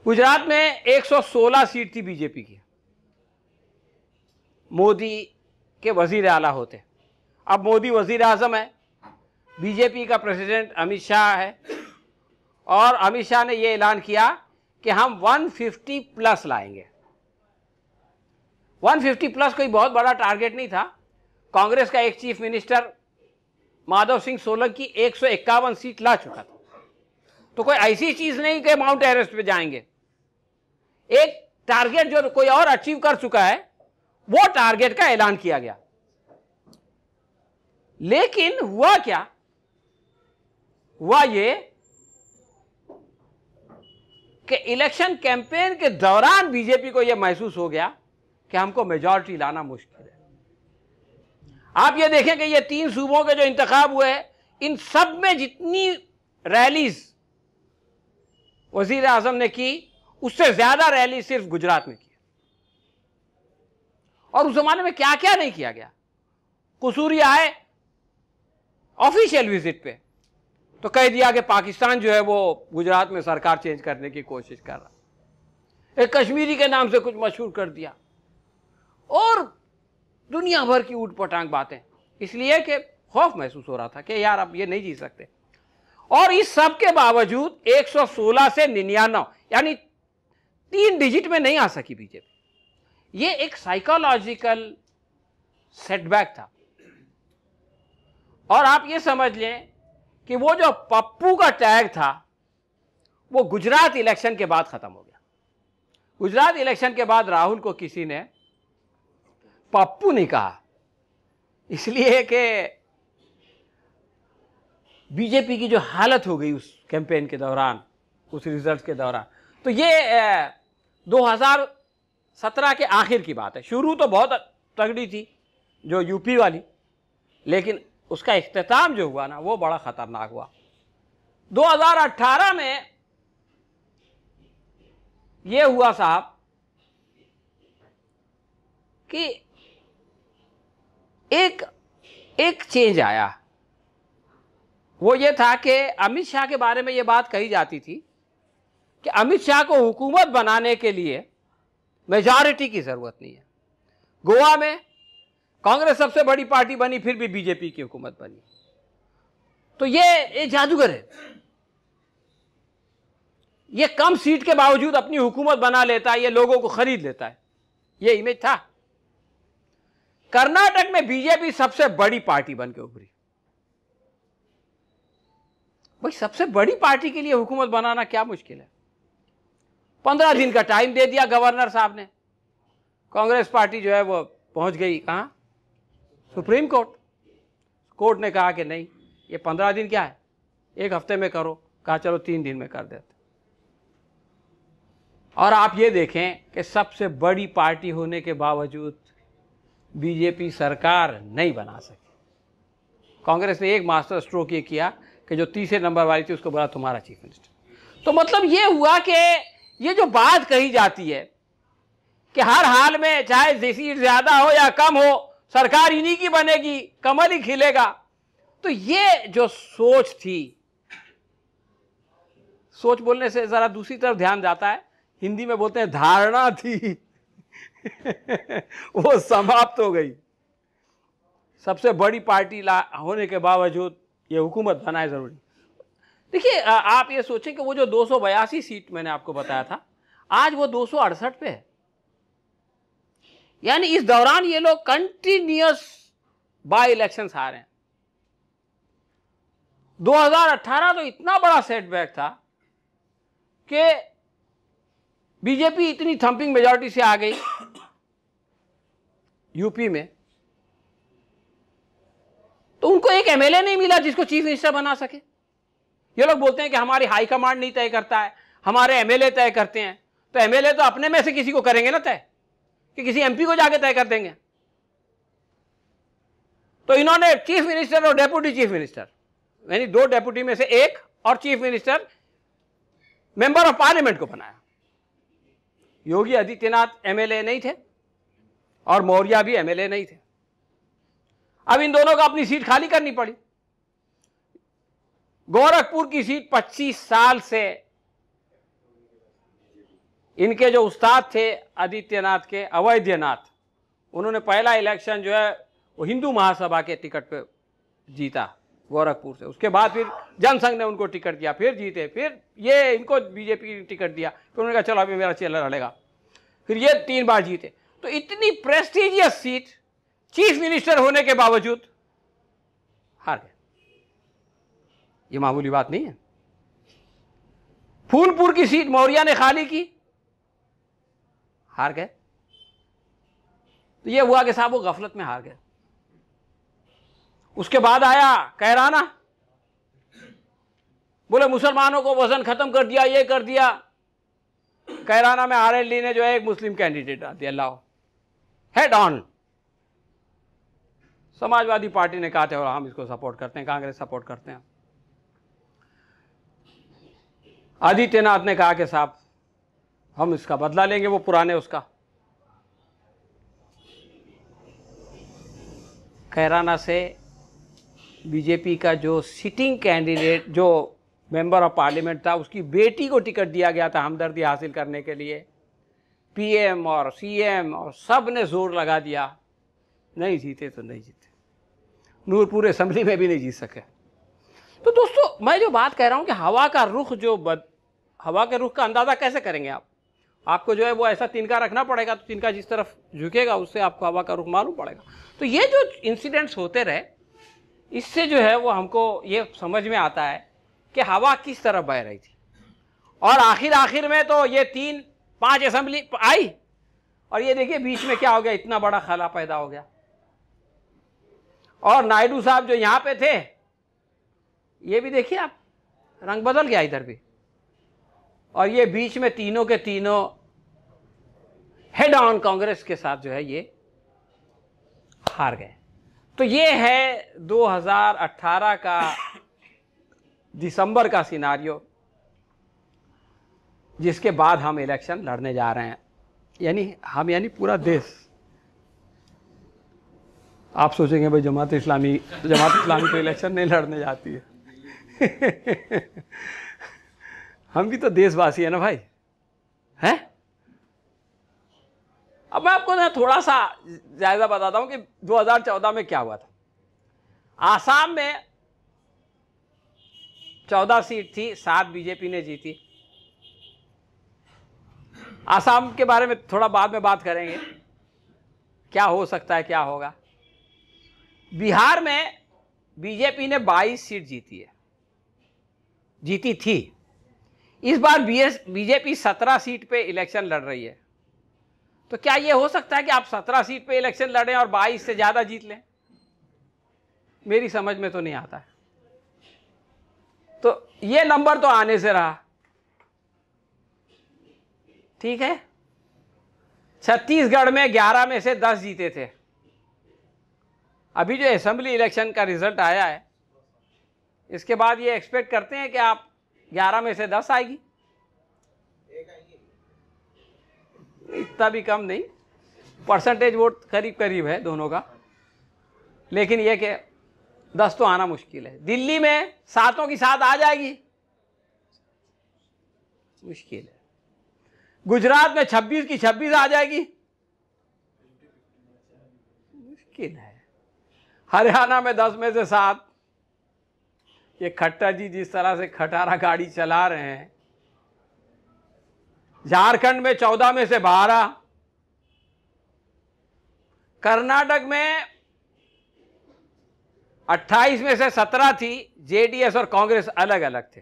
गुजरात में 116 सीट थी बीजेपी की, मोदी के वजीर आला होते। अब मोदी वजीर आजम है, बीजेपी का प्रेसिडेंट अमित शाह है, और अमित शाह ने यह ऐलान किया कि हम 150 प्लस लाएंगे। 150 प्लस कोई बहुत बड़ा टारगेट नहीं था। कांग्रेस का एक chief minister Madhav Singh Solanki 151 seat ला चुका था, तो कोई ऐसी चीज नहीं कि माउंट एवरेस्ट पे जाएंगे। एक टारगेट जो कोई और अचीव कर चुका है, वो टारगेट का ऐलान किया गया। लेकिन हुआ क्या? हुआ ये कि इलेक्शन कैंपेन के दौरान बीजेपी को यह महसूस हो गया कि हमको मेजॉरिटी लाना मुश्किल है। आप ये देखें कि ये 3 सूबों के जो इंतखाब हुए हैं, इन सब में जितनी रैलीज वजीर आजम ने की, उससे ज्यादा रैली सिर्फ गुजरात में की। और उस जमाने में क्या क्या नहीं किया गया। कसूरी आए ऑफिशियल विजिट पे, तो कह दिया कि पाकिस्तान जो है वो गुजरात में सरकार चेंज करने की कोशिश कर रहा। एक कश्मीरी के नाम से कुछ मशहूर कर दिया। और दुनिया भर की ऊट-पटांग बातें, इसलिए कि खौफ महसूस हो रहा था कि यार अब ये नहीं जी सकते। और इस सब के बावजूद 116 से 99 यानी 3 डिजिट में नहीं आ सकी बीजेपी। ये एक साइकोलॉजिकल सेटबैक था। और आप ये समझ लें कि वो जो पप्पू का टैग था वो गुजरात इलेक्शन के बाद खत्म हो गया। गुजरात इलेक्शन के बाद राहुल को किसी ने पप्पू नहीं कहा, इसलिए कि बीजेपी की जो हालत हो गई उस कैंपेन के दौरान, उस रिजल्ट के दौरान। तो ये 2017 के आखिर की बात है। शुरू तो बहुत तगड़ी थी जो यूपी वाली, लेकिन उसका इख्तिताम जो हुआ ना वो बड़ा खतरनाक हुआ। 2018 में ये हुआ साहब कि एक चेंज आया। वो ये था कि अमित शाह के बारे में ये बात कही जाती थी कि अमित शाह को हुकूमत बनाने के लिए मेजॉरिटी की जरूरत नहीं है। गोवा में कांग्रेस सबसे बड़ी पार्टी बनी, फिर भी बीजेपी की हुकूमत बनी। तो ये जादूगर है, ये कम सीट के बावजूद अपनी हुकूमत बना लेता है, ये लोगों को खरीद लेता है। ये इमेज था। कर्नाटक में बीजेपी सबसे बड़ी पार्टी बन के उभरी। भाई सबसे बड़ी पार्टी के लिए हुकूमत बनाना क्या मुश्किल है। 15 दिन का टाइम दे दिया गवर्नर साहब ने। कांग्रेस पार्टी जो है वो पहुंच गई कहां? Supreme court. कोर्ट ने कहा कि नहीं, ये 15 दिन क्या है, 1 हफ्ते में करो। कहा चलो 3 दिन में कर देते। और आप ये देखें कि सबसे बड़ी पार्टी होने के बावजूद बीजेपी सरकार नहीं बना सकी। कांग्रेस ने एक मास्टर स्ट्रोक ये किया कि जो तीसरे नंबर वाली थी उसको बोला तुम्हारा चीफ मिनिस्टर। तो मतलब ये हुआ कि ये जो बात कही जाती है कि हर हाल में चाहे सीट ज्यादा हो या कम हो सरकार इन्हीं की बनेगी, कमल ही खिलेगा, तो ये जो सोच थी, सोच बोलने से जरा दूसरी तरफ ध्यान जाता है, हिंदी में बोलते हैं धारणा थी वो समाप्त हो गई। सबसे बड़ी पार्टी होने के बावजूद ये हुकूमत बनाए जरूरी। देखिए आप ये सोचें कि वो जो 282 सीट मैंने आपको बताया था, आज वो 268 पे है। यानी इस दौरान ये लोग कंटिन्यूअस बाय इलेक्शंस हारे हैं। 2018 तो इतना बड़ा सेटबैक था कि बीजेपी इतनी थंपिंग मेजॉरिटी से आ गई यूपी में, तो उनको एक एमएलए नहीं मिला जिसको चीफ मिनिस्टर बना सके। ये लोग बोलते हैं कि हमारी हाई कमांड नहीं तय करता है, हमारे एमएलए तय करते हैं। तो एमएलए तो अपने में से किसी को करेंगे ना तय, कि किसी एमपी को जाके तय कर देंगे। तो इन्होंने चीफ मिनिस्टर और डेप्यूटी चीफ मिनिस्टर, यानी 2 डेप्यूटी में से एक और chief minister member of parliament को बनाया। योगी आदित्यनाथ एमएलए नहीं थे और मौर्य भी एमएलए नहीं थे। अब इन दोनों को अपनी सीट खाली करनी पड़ी। गोरखपुर की सीट 25 साल से इनके जो उस्ताद थे आदित्यनाथ के, अवैधनाथ, उन्होंने पहला इलेक्शन जो है वो हिंदू महासभा के टिकट पे जीता गोरखपुर से। उसके बाद फिर जनसंघ ने उनको टिकट दिया, फिर जीते, फिर ये इनको बीजेपी ने टिकट दिया, फिर उन्होंने कहा चलो अभी मेरा चेला लड़ेगा, फिर ये 3 बार जीते। तो इतनी प्रेस्टिजियस सीट चीफ मिनिस्टर होने के बावजूद हार गए। ये मामूली बात नहीं है। फूलपुर की सीट मौर्य ने खाली की, हार गए। तो ये हुआ कि साहब वो गफलत में हार गए। उसके बाद आया कैराना, बोले मुसलमानों को वजन खत्म कर दिया, ये कर दिया। कैराना में आरएलडी ने जो है एक मुस्लिम कैंडिडेट डाल दिया, लाओ हेड ऑन। समाजवादी पार्टी ने कहा था और हम इसको सपोर्ट करते हैं, कांग्रेस सपोर्ट करते हैं। आदित्यनाथ ने कहा कि साहब हम इसका बदला लेंगे, वो पुराने उसका। कैराना से बीजेपी का जो सिटिंग कैंडिडेट, जो मेंबर ऑफ पार्लियामेंट था, उसकी बेटी को टिकट दिया गया था हमदर्दी हासिल करने के लिए। पीएम और सीएम और सब ने जोर लगा दिया, नहीं जीते तो नहीं जीते। नूरपुर असेंबली में भी नहीं जीत सके। तो दोस्तों मैं जो बात कह रहा हूं कि हवा का रुख हवा के रुख का अंदाजा कैसे करेंगे आप? आपको जो है वो ऐसा तिनका रखना पड़ेगा, तो तिनका जिस तरफ झुकेगा उससे आपको हवा का रुख मालूम पड़ेगा। तो ये जो इंसिडेंट्स होते रहे, इससे जो है वो हमको ये समझ में आता है कि हवा किस तरफ बह रही थी। और आखिर में तो ये 3-5 असेंबली आई और ये देखिए बीच में क्या हो गया, इतना बड़ा खला पैदा हो गया। और नायडू साहब जो यहाँ पे थे, ये भी देखिए आप, रंग बदल गया इधर भी। और ये बीच में तीनों के तीनों हेड ऑन कांग्रेस के साथ जो है ये हार गए। तो ये है 2018 का दिसंबर का सिनारियो, जिसके बाद हम इलेक्शन लड़ने जा रहे हैं। यानी पूरा देश। आप सोचेंगे भाई जमात इस्लामी तो इलेक्शन नहीं लड़ने जाती है। हम भी तो देशवासी है ना भाई, हैं? अब मैं आपको ना थोड़ा सा जायजा बताता हूं कि 2014 में क्या हुआ था। आसाम में 14 सीट थी, 7 बीजेपी ने जीती। आसाम के बारे में थोड़ा बाद में बात करेंगे, क्या हो सकता है, क्या होगा। बिहार में बीजेपी ने 22 सीट जीती थी। इस बार बीजेपी 17 सीट पे इलेक्शन लड़ रही है। तो क्या यह हो सकता है कि आप 17 सीट पे इलेक्शन लड़ें और 22 से ज्यादा जीत लें? मेरी समझ में तो नहीं आता है। तो ये नंबर तो आने से रहा, ठीक है। छत्तीसगढ़ में 11 में से 10 जीते थे। अभी जो असेंबली इलेक्शन का रिजल्ट आया है, इसके बाद ये एक्सपेक्ट करते हैं कि आप 11 में से 10 आएगी, इतना भी कम नहीं। परसेंटेज वोट करीब करीब है दोनों का, लेकिन यह कि 10 तो आना मुश्किल है। दिल्ली में 7 की 7 आ जाएगी, मुश्किल है। गुजरात में 26 की 26 आ जाएगी, मुश्किल है। हरियाणा में 10 में से 7। ये खट्टर जी जिस तरह से खटारा गाड़ी चला रहे हैं। झारखंड में 14 में से 12। कर्नाटक में 28 में से 17 थी। जेडीएस और कांग्रेस अलग अलग थे।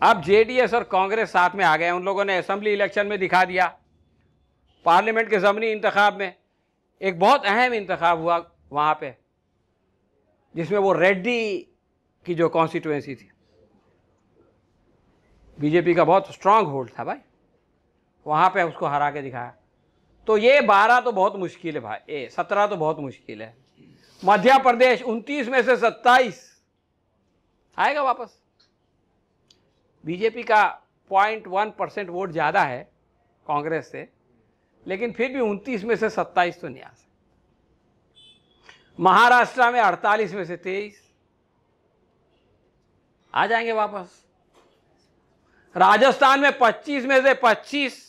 अब जेडीएस और कांग्रेस साथ में आ गए। उन लोगों ने असेंबली इलेक्शन में दिखा दिया। पार्लियामेंट के ज़मीनी इंतखाब में एक बहुत अहम इंतखाब हुआ वहां पे, जिसमें वो रेड्डी की जो कॉन्स्टिट्यूएंसी थी, बीजेपी का बहुत स्ट्रांग होल्ड था भाई, वहां पे उसको हरा के दिखाया। तो ये 12 तो बहुत मुश्किल है भाई, 17 तो बहुत मुश्किल है। मध्य प्रदेश 29 में से 27 आएगा वापस। बीजेपी का 0.1% वोट ज़्यादा है कांग्रेस से, लेकिन फिर भी 29 में से 27 तो नहीं आ सकते। महाराष्ट्र में 48 में से 23 आ जाएंगे वापस। राजस्थान में 25 में से 25।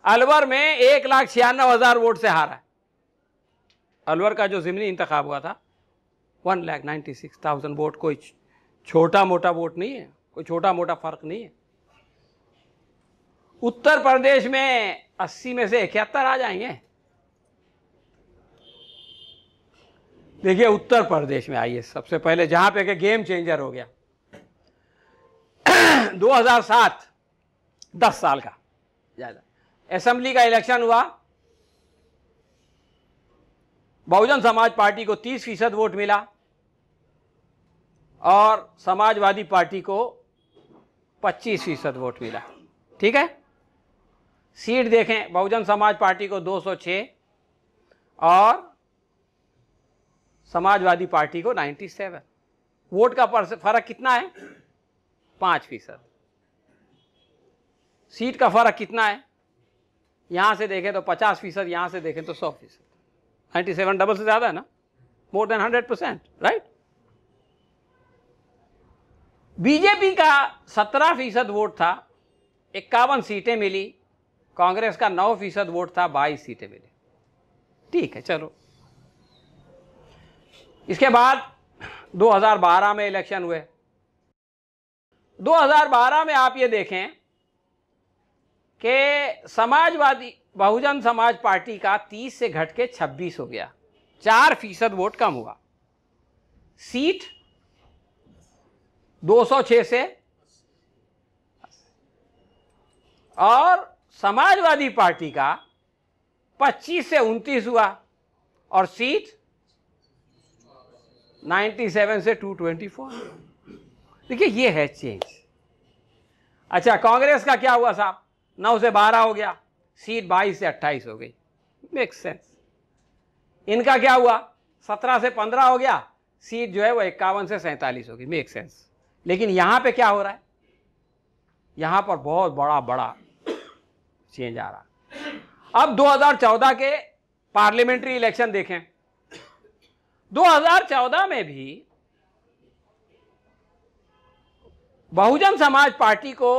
अलवर में 1,96,000 वोट से हारा है। अलवर का जो ज़मीनी इंतखाब हुआ था 1,96,000 वोट, कोई छोटा मोटा वोट नहीं है, कोई छोटा मोटा फर्क नहीं है। उत्तर प्रदेश में 80 में से 71 आ जाएंगे। देखिए उत्तर प्रदेश में आइए सबसे पहले, जहां पे गेम चेंजर हो गया। 2007 10 साल का ज्यादा असेंबली का इलेक्शन हुआ। बहुजन समाज पार्टी को 30% वोट मिला और समाजवादी पार्टी को 25% वोट मिला। ठीक है, सीट देखें, बहुजन समाज पार्टी को 206 और समाजवादी पार्टी को 97। वोट का फर्क कितना है? 5%। सीट का फर्क कितना है? यहां से देखें तो 50%, यहां से देखें तो 100%। 97 डबल से ज्यादा है ना, मोर देन 100%, राइट। बीजेपी का 17% वोट था 51 सीटें मिली, कांग्रेस का 9% वोट था, 22 सीटें मिली। ठीक है, चलो। इसके बाद 2012 में इलेक्शन हुए। 2012 में आप ये देखें कि समाजवादी बहुजन समाज पार्टी का 30 से घट के 26 हो गया, 4% वोट कम हुआ। सीट 206 से, और समाजवादी पार्टी का 25 से 29 हुआ, और सीट 97 से 224। देखिए, ये है चेंज। अच्छा, कांग्रेस का क्या हुआ साहब? 9 से 12 हो गया, सीट 22 से 28 हो गई। Make sense. इनका क्या हुआ? 17 से 15 हो गया, सीट जो है वो 51 से 47 हो गई। Make sense. लेकिन यहां पे क्या हो रहा है? यहां पर बहुत बड़ा चेंज आ रहा है। अब 2014 के पार्लियामेंट्री इलेक्शन देखें। 2014 में भी बहुजन समाज पार्टी को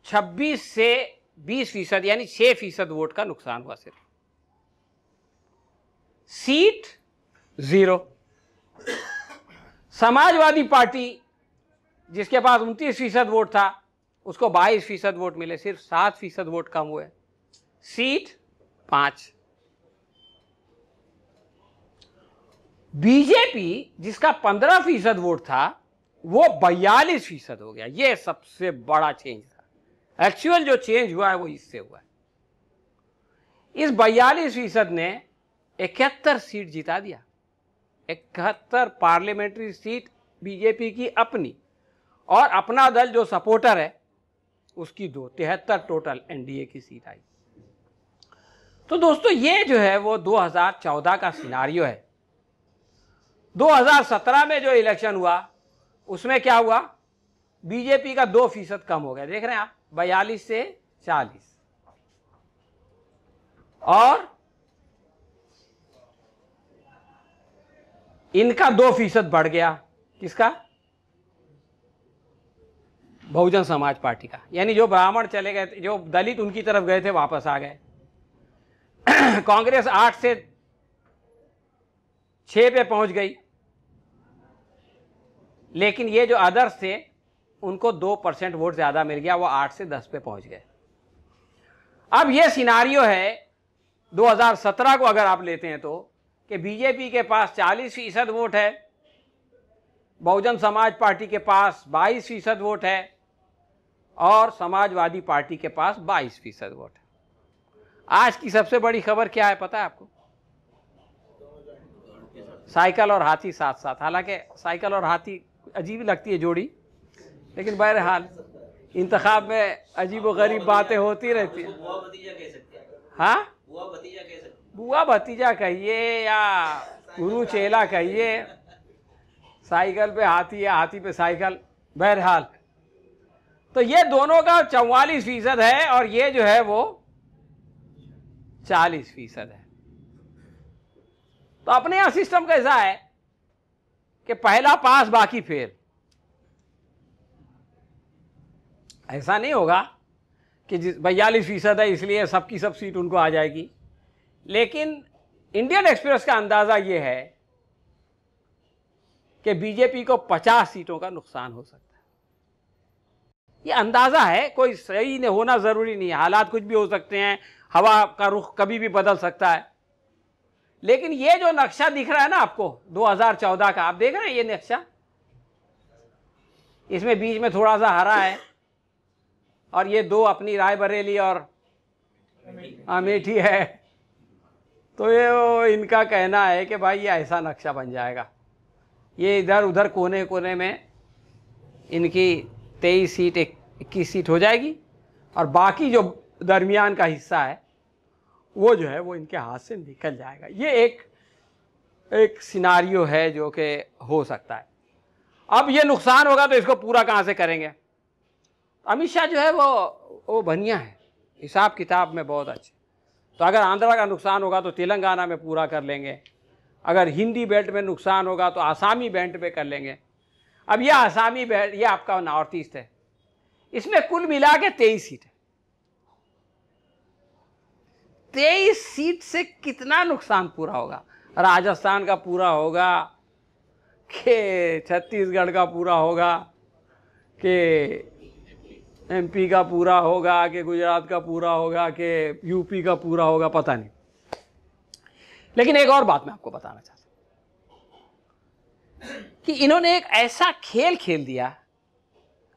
26 से 20% यानी 6% वोट का नुकसान हुआ सिर्फ। सीट 0। समाजवादी पार्टी जिसके पास 29% वोट था, उसको 22% वोट मिले, सिर्फ 7% वोट कम हुए। सीट 5। बीजेपी जिसका 15% वोट था, वो 42% हो गया। ये सबसे बड़ा चेंज था। एक्चुअल जो चेंज हुआ है वो इससे हुआ है। इस 42% ने 71 सीट जिता दिया। 71 पार्लियामेंट्री सीट बीजेपी की अपनी, और अपना दल जो सपोर्टर है उसकी 2, 73 टोटल एनडीए की सीट आई। तो दोस्तों, ये जो है वो 2014 का सिनारियो है। 2017 में जो इलेक्शन हुआ उसमें क्या हुआ? बीजेपी का 2% कम हो गया। देख रहे हैं आप, 42 से 40, और इनका 2% बढ़ गया। किसका? बहुजन समाज पार्टी का। यानी जो ब्राह्मण चले गए थे, जो दलित उनकी तरफ गए थे, वापस आ गए। कांग्रेस 8 से 6 पे पहुंच गई, लेकिन ये जो अदर्स थे उनको 2% वोट ज्यादा मिल गया, वो 8 से 10 पे पहुंच गए। अब ये सिनारियो है 2017 को अगर आप लेते हैं तो, कि बीजेपी के पास 40% वोट है, बहुजन समाज पार्टी के पास 22% वोट है, और समाजवादी पार्टी के पास 22% वोट है। आज की सबसे बड़ी खबर क्या है पता है आपको? साइकिल और हाथी साथ साथ। हालांकि साइकिल और हाथी अजीब लगती है जोड़ी, लेकिन बहरहाल इंतखाब में अजीब व गरीब बातें होती रहती हैं। हाँ, बुआ भतीजा कहिए या गुरु चेला कहिए, साइकिल पे हाथी या हाथी पे साइकिल, बहरहाल। तो ये दोनों का 44% है, और ये जो है वो 40% है। तो अपने यहां सिस्टम कैसा है कि पहला पास बाकी फेल। ऐसा नहीं होगा कि 42% है इसलिए सबकी सब सीट उनको आ जाएगी। लेकिन इंडियन एक्सप्रेस का अंदाजा यह है कि बीजेपी को 50 सीटों का नुकसान हो सकता है। यह अंदाजा है, कोई सही नहीं होना जरूरी नहीं है, हालात कुछ भी हो सकते हैं, हवा का रुख कभी भी बदल सकता है। लेकिन ये जो नक्शा दिख रहा है ना आपको 2014 का, आप देख रहे हैं ये नक्शा, इसमें बीच में थोड़ा सा हरा है, और ये 2 अपनी रायबरेली और अमेठी है। तो ये इनका कहना है कि भाई ये ऐसा नक्शा बन जाएगा। ये इधर उधर कोने कोने में इनकी 23 सीट 21 सीट हो जाएगी, और बाकी जो दरमियान का हिस्सा है वो जो है वो इनके हाथ से निकल जाएगा। ये एक सिनारियो है जो कि हो सकता है। अब ये नुकसान होगा तो इसको पूरा कहाँ से करेंगे? अमित शाह जो है वो बनिया है, हिसाब किताब में बहुत अच्छे। तो अगर आंध्रा का नुकसान होगा तो तेलंगाना में पूरा कर लेंगे, अगर हिंदी बेल्ट में नुकसान होगा तो आसामी बेल्ट पे कर लेंगे। अब ये आसामी बेल्ट, ये आपका नॉर्थ ईस्ट है, इसमें कुल मिला के 23 सीट है। 23 सीट से कितना नुकसान पूरा होगा? राजस्थान का पूरा होगा कि छत्तीसगढ़ का पूरा होगा कि एमपी का पूरा होगा कि गुजरात का पूरा होगा कि यूपी का पूरा होगा, पता नहीं। लेकिन एक और बात मैं आपको बताना चाहता हूं कि इन्होंने एक ऐसा खेल खेल दिया।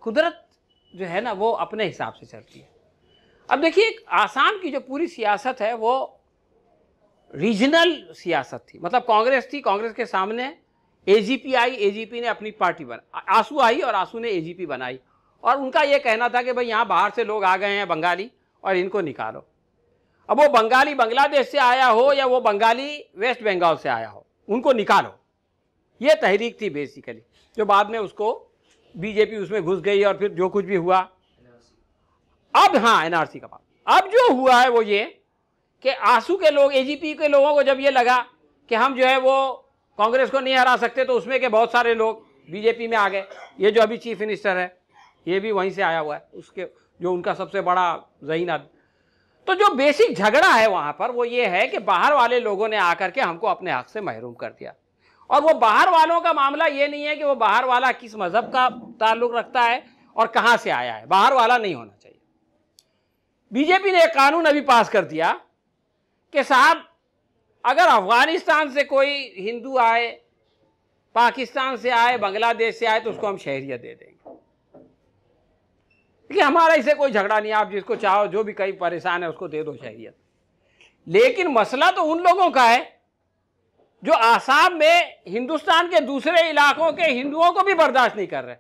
कुदरत जो है ना वो अपने हिसाब से चलती है। अब देखिए, आसाम की जो पूरी सियासत है वो रीजनल सियासत थी। मतलब कांग्रेस थी, कांग्रेस के सामने एजीपी आई, एजीपी ने अपनी पार्टी बना, आसू आई और आसू ने एजीपी बनाई। और उनका ये कहना था कि भाई यहाँ बाहर से लोग आ गए हैं बंगाली और इनको निकालो। अब वो बंगाली बांग्लादेश से आया हो या वो बंगाली वेस्ट बंगाल से आया हो, उनको निकालो। ये तहरीक थी बेसिकली, जो बाद में उसको बीजेपी उसमें घुस गई और फिर जो कुछ भी हुआ। अब हाँ, एनआरसी का बात अब जो हुआ है वो ये कि आसू के लोग, एजीपी के लोगों को जब ये लगा कि हम जो है वो कांग्रेस को नहीं हरा सकते, तो उसमें के बहुत सारे लोग बीजेपी में आ गए। ये जो अभी चीफ मिनिस्टर है ये भी वहीं से आया हुआ है, उसके जो उनका सबसे बड़ा ज़हीन आदमी। तो जो बेसिक झगड़ा है वहां पर वो ये है कि बाहर वाले लोगों ने आकर के हमको अपने हक से महरूम कर दिया। और वो बाहर वालों का मामला ये नहीं है कि वो बाहर वाला किस मजहब का ताल्लुक रखता है और कहां से आया है, बाहर वाला नहीं होना चाहिए। बीजेपी ने एक कानून अभी पास कर दिया कि साहब अगर अफगानिस्तान से कोई हिंदू आए, पाकिस्तान से आए, बांग्लादेश से आए, तो उसको हम शहरियत दे देंगे। देखिए, हमारा इससे कोई झगड़ा नहीं, आप जिसको चाहो, जो भी कहीं परेशान है उसको दे दो शहरियत। लेकिन मसला तो उन लोगों का है जो आसाम में हिंदुस्तान के दूसरे इलाकों के हिंदुओं को भी बर्दाश्त नहीं कर रहे।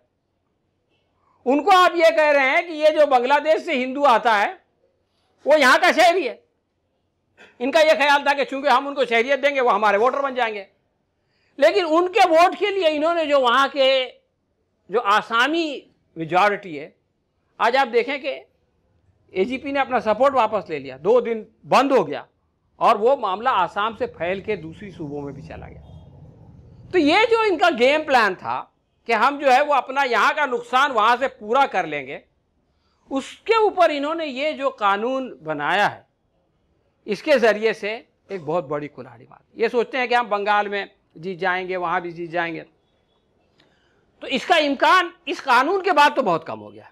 उनको आप ये कह रहे हैं कि ये जो बांग्लादेश से हिंदू आता है वो यहाँ का शहरी है। इनका ये ख्याल था कि चूंकि हम उनको शहरियत देंगे वो हमारे वोटर बन जाएंगे। लेकिन उनके वोट के लिए इन्होंने जो वहाँ के जो आसामी मेजॉरिटी है, आज आप देखें कि एजीपी ने अपना सपोर्ट वापस ले लिया, 2 दिन बंद हो गया और वो मामला आसाम से फैल के दूसरी सूबों में भी चला गया। तो ये जो इनका गेम प्लान था कि हम जो है वो अपना यहाँ का नुकसान वहाँ से पूरा कर लेंगे, उसके ऊपर इन्होंने ये जो कानून बनाया है इसके ज़रिए से एक बहुत बड़ी कुल्हाड़ी मारी। ये सोचते हैं कि हम बंगाल में जीत जाएंगे, वहाँ भी जीत जाएंगे। तो इसका इम्कान इस कानून के बाद तो बहुत कम हो गया।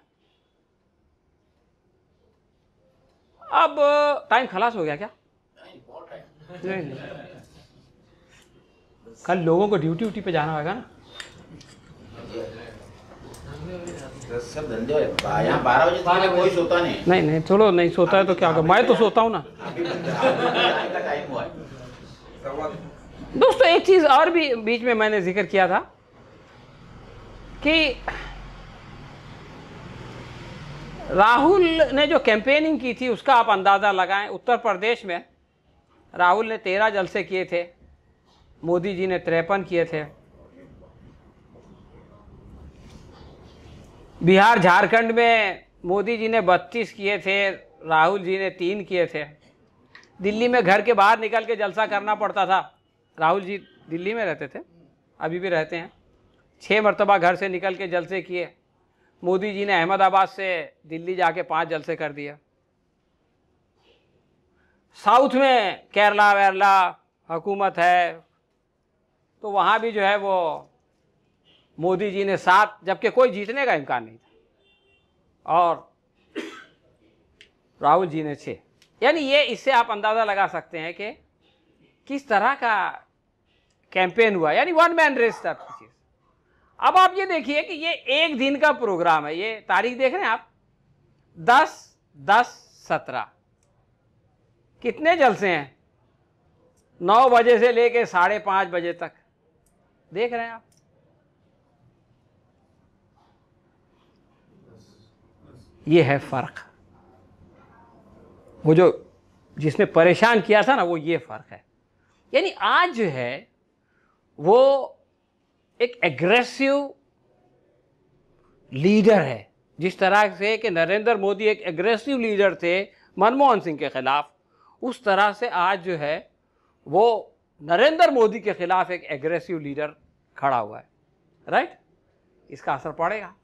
अब टाइम खलास हो गया क्या? नहीं। कल लोगों को ड्यूटी पे जाना होगा ना। सब धंधे यहाँ 12 बजे तक कोई सोता नहीं। नहीं चलो, नहीं सोता है तो क्या होगा, मैं तो सोता हूँ ना। दोस्तों, एक चीज और भी बीच में मैंने जिक्र किया था कि राहुल ने जो कैंपेनिंग की थी उसका आप अंदाजा लगाएं। उत्तर प्रदेश में राहुल ने 13 जलसे किए थे, मोदी जी ने 53 किए थे। बिहार झारखंड में मोदी जी ने 32 किए थे, राहुल जी ने 3 किए थे। दिल्ली में घर के बाहर निकल के जलसा करना पड़ता था। राहुल जी दिल्ली में रहते थे, अभी भी रहते हैं। 6 मरतबा घर से निकल के जलसे किए। मोदी जी ने अहमदाबाद से दिल्ली जाके 5 जलसे कर दिए। साउथ में केरला वेरला हुकूमत है तो वहाँ भी जो है वो मोदी जी ने 7, जबकि कोई जीतने का इम्कान नहीं था, और राहुल जी ने 6। यानी ये, इससे आप अंदाज़ा लगा सकते हैं कि किस तरह का कैंपेन हुआ, यानी 1 मैन रेस टाइप की चीज़। अब आप ये देखिए कि ये 1 दिन का प्रोग्राम है। ये तारीख देख रहे हैं आप, 10/10/17। कितने जलसे हैं? 9 बजे से लेके 5:30 बजे तक। देख रहे हैं आप? ये है फर्क। वो जो जिसने परेशान किया था ना, वो ये फर्क है। यानी आज जो है वो एक एग्रेसिव लीडर है। जिस तरह से कि नरेंद्र मोदी एक एग्रेसिव लीडर थे मनमोहन सिंह के खिलाफ, उस तरह से आज जो है वो नरेंद्र मोदी के खिलाफ एक एग्रेसिव लीडर खड़ा हुआ है। राइट? इसका असर पड़ेगा।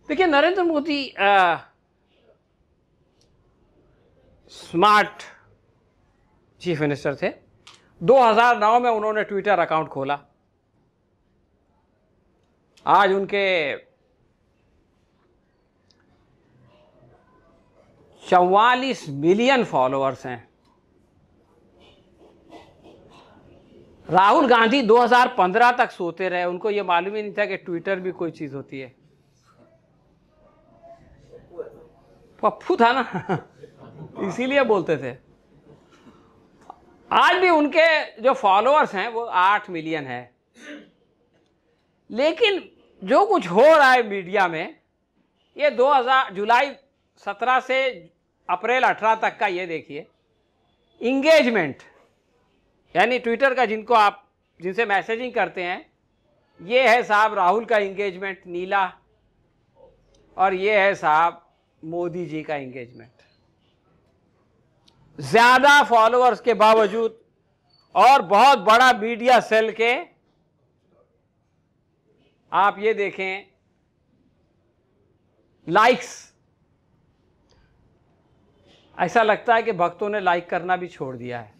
देखिए, Narendra Modi smart chief minister थे। 2009 में उन्होंने ट्विटर अकाउंट खोला। आज उनके 44 मिलियन फॉलोअर्स हैं। राहुल गांधी 2015 तक सोते रहे, उनको ये मालूम ही नहीं था कि ट्विटर भी कोई चीज होती है। पप्पू था ना, इसीलिए बोलते थे। आज भी उनके जो फॉलोअर्स हैं वो 8 मिलियन है। लेकिन जो कुछ हो रहा है मीडिया में, ये जुलाई 17 से अप्रैल 18 तक का, ये देखिए इंगेजमेंट, यानी ट्विटर का जिनसे मैसेजिंग करते हैं, ये है साहब राहुल का इंगेजमेंट नीला, और ये है साहब मोदी जी का इंगेजमेंट। ज्यादा फॉलोअर्स के बावजूद और बहुत बड़ा मीडिया सेल के, आप ये देखें लाइक्स, ऐसा लगता है कि भक्तों ने लाइक करना भी छोड़ दिया है।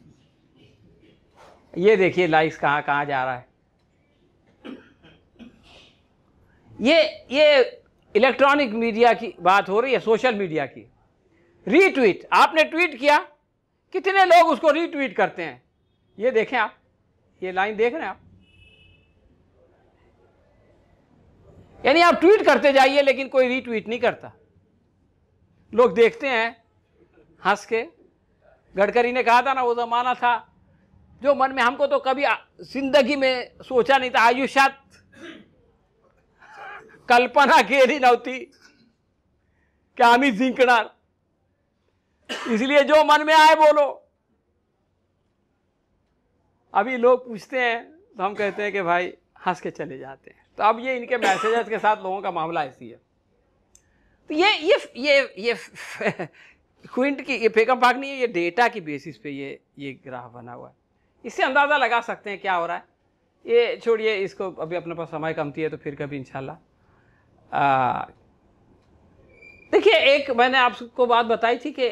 ये देखिए लाइक्स कहां कहां जा रहा है। ये इलेक्ट्रॉनिक मीडिया की बात हो रही है, सोशल मीडिया की। रीट्वीट, आपने ट्वीट किया, कितने लोग उसको रीट्वीट करते हैं, ये देखें आप, ये लाइन देख रहे हैं आप। यानी आप ट्वीट करते जाइए लेकिन कोई रीट्वीट नहीं करता, लोग देखते हैं हंस के। गडकरी ने कहा था ना, वो जमाना था जो मन में हमको तो कभी जिंदगी में सोचा नहीं था, आयुष्यात कल्पना केली नव्हती कि आम्ही जिंकणार, इसलिए जो मन में आए बोलो। अभी लोग पूछते हैं तो हम कहते हैं कि भाई हंस के चले जाते हैं। तो अब ये इनके मैसेजेस के साथ लोगों का मामला ऐसी है। तो ये क्विंट की, ये फेकम पाक नहीं है, ये डेटा की बेसिस पे ये ग्राफ बना हुआ है। इससे अंदाज़ा लगा सकते हैं क्या हो रहा है। ये छोड़िए इसको, अभी अपने पास समय कमती है तो फिर कभी इंशाल्लाह। देखिए, एक मैंने आपको बात बताई थी कि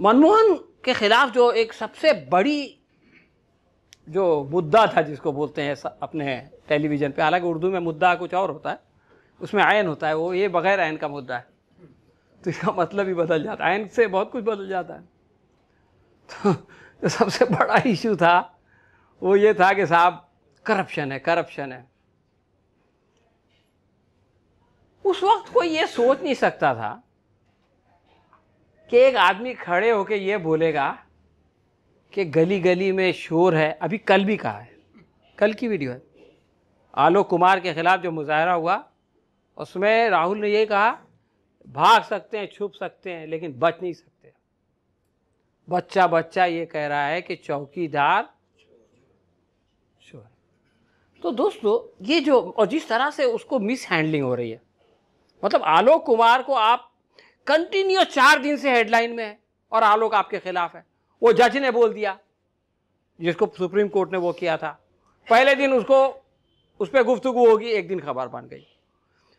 मनमोहन के खिलाफ जो एक सबसे बड़ी जो मुद्दा था, जिसको बोलते हैं अपने टेलीविज़न पे, हालांकि उर्दू में मुद्दा कुछ और होता है, उसमें आयन होता है, वो ये बगैर आयन का मुद्दा है, तो इसका मतलब ही बदल जाता है, आयन से बहुत कुछ बदल जाता है। तो जो सबसे बड़ा इशू था वो ये था कि साहब करप्शन है, करप्शन है। उस वक्त कोई ये सोच नहीं सकता था कि एक आदमी खड़े होकर ये बोलेगा कि गली गली में शोर है। अभी कल भी कहा है, कल की वीडियो है, आलोक कुमार के खिलाफ जो मुजाहरा हुआ, उसमें राहुल ने ये कहा भाग सकते हैं, छुप सकते हैं, लेकिन बच नहीं सकते। बच्चा बच्चा ये कह रहा है कि चौकीदार शोर। तो दोस्तों ये जो, और जिस तरह से उसको मिस हैंडलिंग हो रही है, मतलब आलोक कुमार को आप कंटिन्यू 4 दिन से हेडलाइन में है और आलोक आपके खिलाफ है। वो जज ने बोल दिया, जिसको सुप्रीम कोर्ट ने वो किया था, पहले दिन उसको उस पर गुफ्तगू होगी, एक दिन खबर बन गई।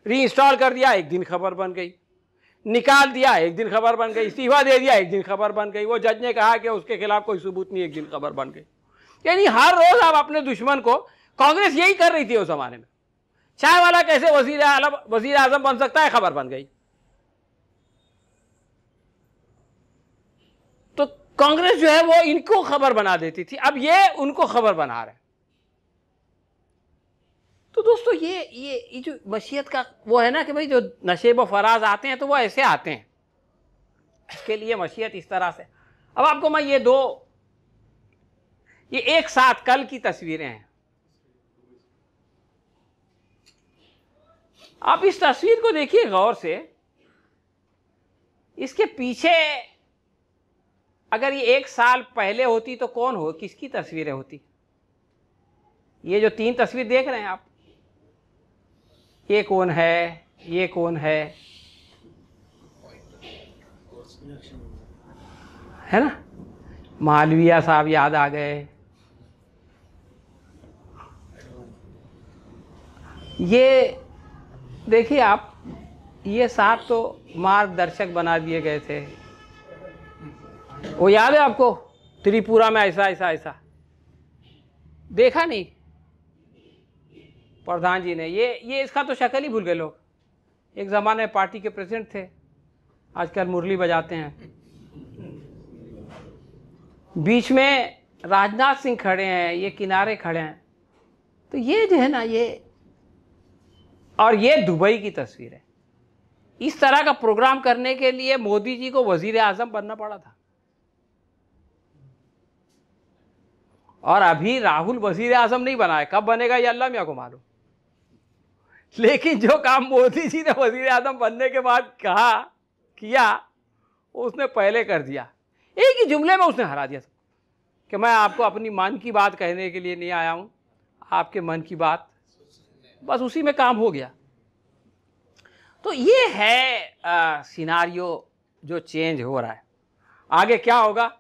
रीइंस्टॉल कर दिया, एक दिन खबर बन गई। निकाल दिया, एक दिन खबर बन गई। इस्तीफा दे दिया, एक दिन खबर बन गई। वो जज ने कहा कि उसके खिलाफ कोई सबूत नहीं, एक दिन खबर बन गई। यानी हर रोज आप अपने दुश्मन को, कांग्रेस यही कर रही थी उस जमाने में, चाय वाला कैसे वजीर आजम बन सकता है, खबर बन गई। तो कांग्रेस जो है वो इनको खबर बना देती थी, अब ये उनको खबर बना रहे। तो दोस्तों ये जो मशीयत का वो है ना कि भाई जो नशेब व फराज आते हैं तो वो ऐसे आते हैं, इसके लिए मशीयत इस तरह से। अब आपको मैं ये एक साथ कल की तस्वीरें हैं, आप इस तस्वीर को देखिए गौर से। इसके पीछे अगर ये 1 साल पहले होती तो कौन हो, किसकी तस्वीरें होती? ये जो 3 तस्वीर देख रहे हैं आप, ये कौन है, ये कौन है ना? मालविया साहब याद आ गए। ये देखिए आप, ये 7 तो मार्गदर्शक बना दिए गए थे। वो याद है आपको, त्रिपुरा में ऐसा ऐसा ऐसा देखा नहीं प्रधान जी ने? ये इसका तो शक्ल ही भूल गए लोग। एक ज़माने पार्टी के प्रेसिडेंट थे, आजकल मुरली बजाते हैं। बीच में राजनाथ सिंह खड़े हैं, ये किनारे खड़े हैं। तो ये जो है ना, ये और ये दुबई की तस्वीर है। इस तरह का प्रोग्राम करने के लिए मोदी जी को वजीर आजम बनना पड़ा था। और अभी राहुल वजीर आजम नहीं बना है, कब बनेगा ये अल्लाह मियां को मालूम। लेकिन जो काम मोदी जी ने वजीर आजम बनने के बाद किया, उसने पहले कर दिया। एक ही जुमले में उसने हरा दिया कि मैं आपको अपनी मन की बात कहने के लिए नहीं आया हूं, आपके मन की बात, बस उसी में काम हो गया। तो ये है सिनारियो जो चेंज हो रहा है। आगे क्या होगा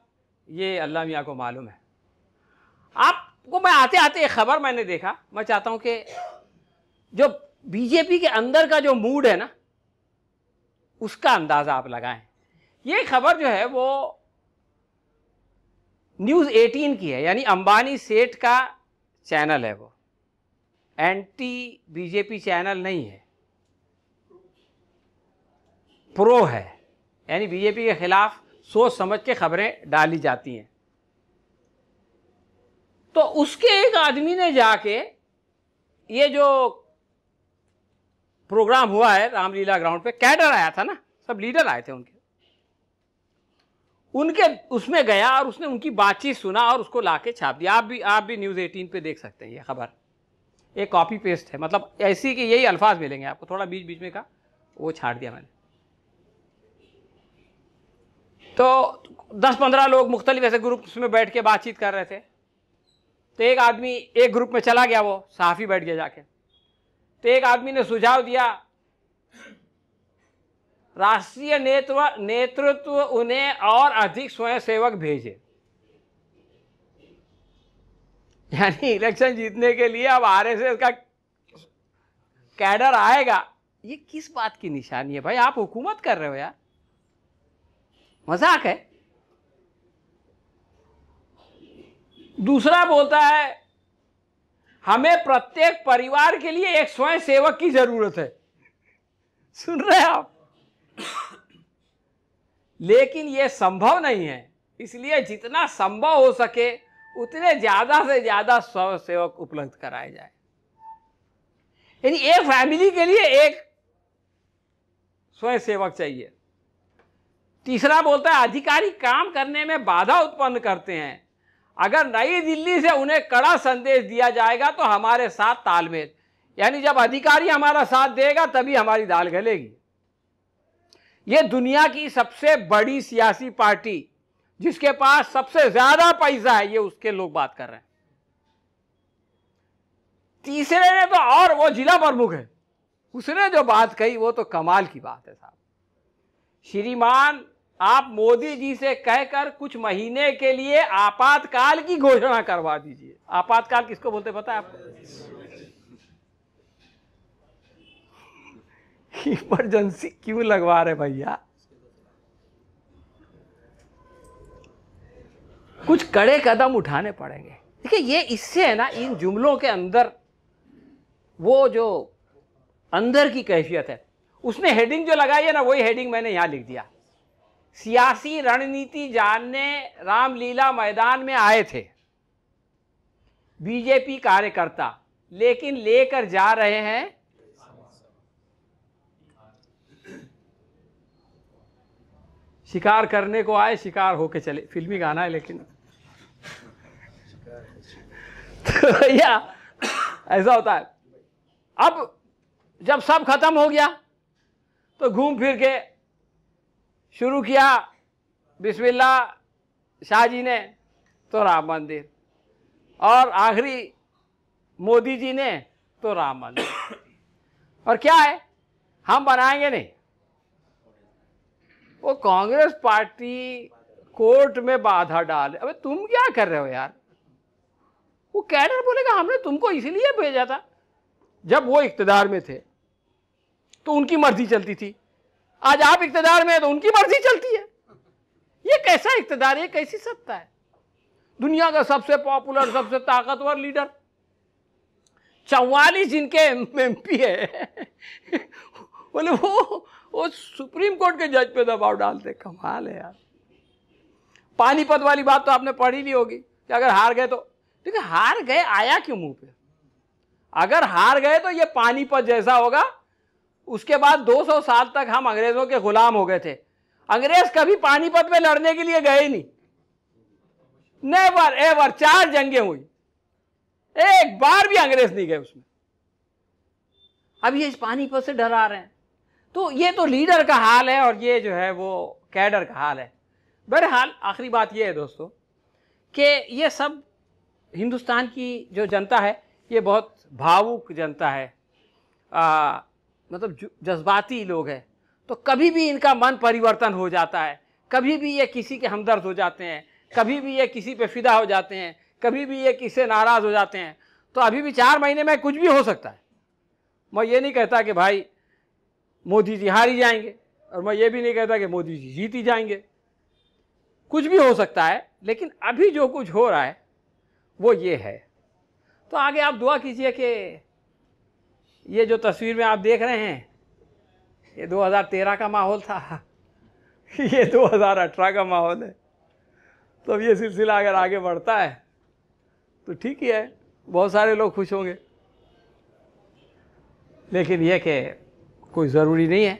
ये अल्लाह मियां को मालूम है। आपको मैं आते आते एक खबर मैंने देखा, मैं चाहता हूं कि जो बीजेपी के अंदर का जो मूड है ना, उसका अंदाजा आप लगाएं। ये खबर जो है वो न्यूज़ 18 की है, यानी अंबानी सेठ का चैनल है। वो एंटी बीजेपी चैनल नहीं है, प्रो है, यानी बीजेपी के खिलाफ सोच समझ के खबरें डाली जाती हैं। तो उसके एक आदमी ने जाके, ये जो प्रोग्राम हुआ है रामलीला ग्राउंड पे, कैडर आया था ना, सब लीडर आए थे उनके उसमें गया और उसने उनकी बातचीत सुना और उसको लाके छाप दिया। आप भी न्यूज़ 18 पे देख सकते हैं ये खबर। एक कॉपी पेस्ट है, मतलब ऐसी कि यही अल्फाज मिलेंगे आपको, थोड़ा बीच बीच में का वो छाट दिया मैंने। तो 10-15 लोग मुख्तलिफ ऐसे ग्रुप्स में बैठ के बातचीत कर रहे थे। तो एक आदमी एक ग्रुप में चला गया, वो सहाफ़ी बैठ गया जाके। तो एक आदमी ने सुझाव दिया, राष्ट्रीय नेतृत्व उन्हें और अधिक स्वयंसेवक भेजे, यानी इलेक्शन जीतने के लिए अब आरएसएस का कैडर आएगा। ये किस बात की निशानी है भाई? आप हुकूमत कर रहे हो यार, मजाक है। दूसरा बोलता है हमें प्रत्येक परिवार के लिए एक स्वयंसेवक की जरूरत है। सुन रहे हैं आप? लेकिन यह संभव नहीं है, इसलिए जितना संभव हो सके उतने ज्यादा से ज्यादा स्वयंसेवक उपलब्ध कराए जाए। यानी एक फैमिली के लिए एक स्वयंसेवक चाहिए। तीसरा बोलता है अधिकारी काम करने में बाधा उत्पन्न करते हैं, अगर नई दिल्ली से उन्हें कड़ा संदेश दिया जाएगा तो हमारे साथ तालमेल, यानी जब अधिकारी हमारा साथ देगा तभी हमारी दाल गलेगी। ये दुनिया की सबसे बड़ी सियासी पार्टी जिसके पास सबसे ज्यादा पैसा है, ये उसके लोग बात कर रहे हैं। तीसरे ने तो, और वो जिला प्रमुख है, उसने जो बात कही वो तो कमाल की बात है साहब। श्रीमान आप मोदी जी से कहकर कुछ महीने के लिए आपातकाल की घोषणा करवा दीजिए। आपातकाल किसको बोलते पता है आपको? इमरजेंसी क्यों लगवा रहे भैया? कुछ कड़े कदम उठाने पड़ेंगे। देखिए ये इससे है ना, इन जुमलों के अंदर वो जो अंदर की कैफियत है, उसने हेडिंग जो लगाई है ना, वही हेडिंग मैंने यहां लिख दिया। सियासी रणनीति जानने रामलीला मैदान में आए थे बीजेपी कार्यकर्ता, लेकिन लेकर जा रहे हैं शिकार करने को आए, शिकार होके चले। फिल्मी गाना है लेकिन तो भैया ऐसा होता है। अब जब सब खत्म हो गया तो घूम फिर के शुरू किया बिस्मिल्लाह शाह जी ने तो राम मंदिर, और आखिरी मोदी जी ने तो राम मंदिर। और क्या है, हम बनाएंगे नहीं। वो कांग्रेस पार्टी कोर्ट में बाधा डाले। अबे तुम क्या कर रहे हो यार? वो कैडर बोलेगा हमने तुमको इसलिए भेजा था जब वो इख्तिदार में थे, तो उनकी मर्जी चलती थी, आज आप इक्तदार में है तो उनकी मर्जी चलती है। ये कैसा इक्तदार, ये कैसी सत्ता है? दुनिया का सबसे पॉपुलर, सबसे ताकतवर लीडर, 44 जिनके MP है बोले वो सुप्रीम कोर्ट के जज पे दबाव डालते। कमाल है यार। पानीपत वाली बात तो आपने पढ़ी नहीं होगी कि अगर हार गए तो, देखिए हार गए आया क्यों मुंह पे? अगर हार गए तो ये पानीपत जैसा होगा। उसके बाद 200 साल तक हम अंग्रेजों के गुलाम हो गए थे। अंग्रेज कभी पानीपत में लड़ने के लिए गए नहीं, नेवर एवर। 4 जंगें हुई, एक बार भी अंग्रेज नहीं गए उसमें। अब ये पानीपत से डरा रहे हैं। तो ये तो लीडर का हाल है और ये जो है वो कैडर का हाल है। बहरहाल आखिरी बात ये है दोस्तों कि ये सब हिंदुस्तान की जो जनता है ये बहुत भावुक जनता है, मतलब जज्बाती लोग हैं। तो कभी भी इनका मन परिवर्तन हो जाता है, कभी भी ये किसी के हमदर्द हो जाते हैं, कभी भी ये किसी पे फिदा हो जाते हैं, कभी भी ये किसी से नाराज़ हो जाते हैं। तो अभी भी 4 महीने में कुछ भी हो सकता है। मैं ये नहीं कहता कि भाई मोदी जी हार ही जाएंगे, और मैं ये भी नहीं कहता कि मोदी जी जीत ही जाएंगे। कुछ भी हो सकता है, लेकिन अभी जो कुछ हो रहा है वो ये है। तो आगे आप दुआ कीजिए कि ये जो तस्वीर में आप देख रहे हैं ये 2013 का माहौल था, ये 2018 का माहौल है। तो अब ये सिलसिला अगर आगे बढ़ता है तो ठीक ही है, बहुत सारे लोग खुश होंगे। लेकिन यह कि कोई ज़रूरी नहीं है।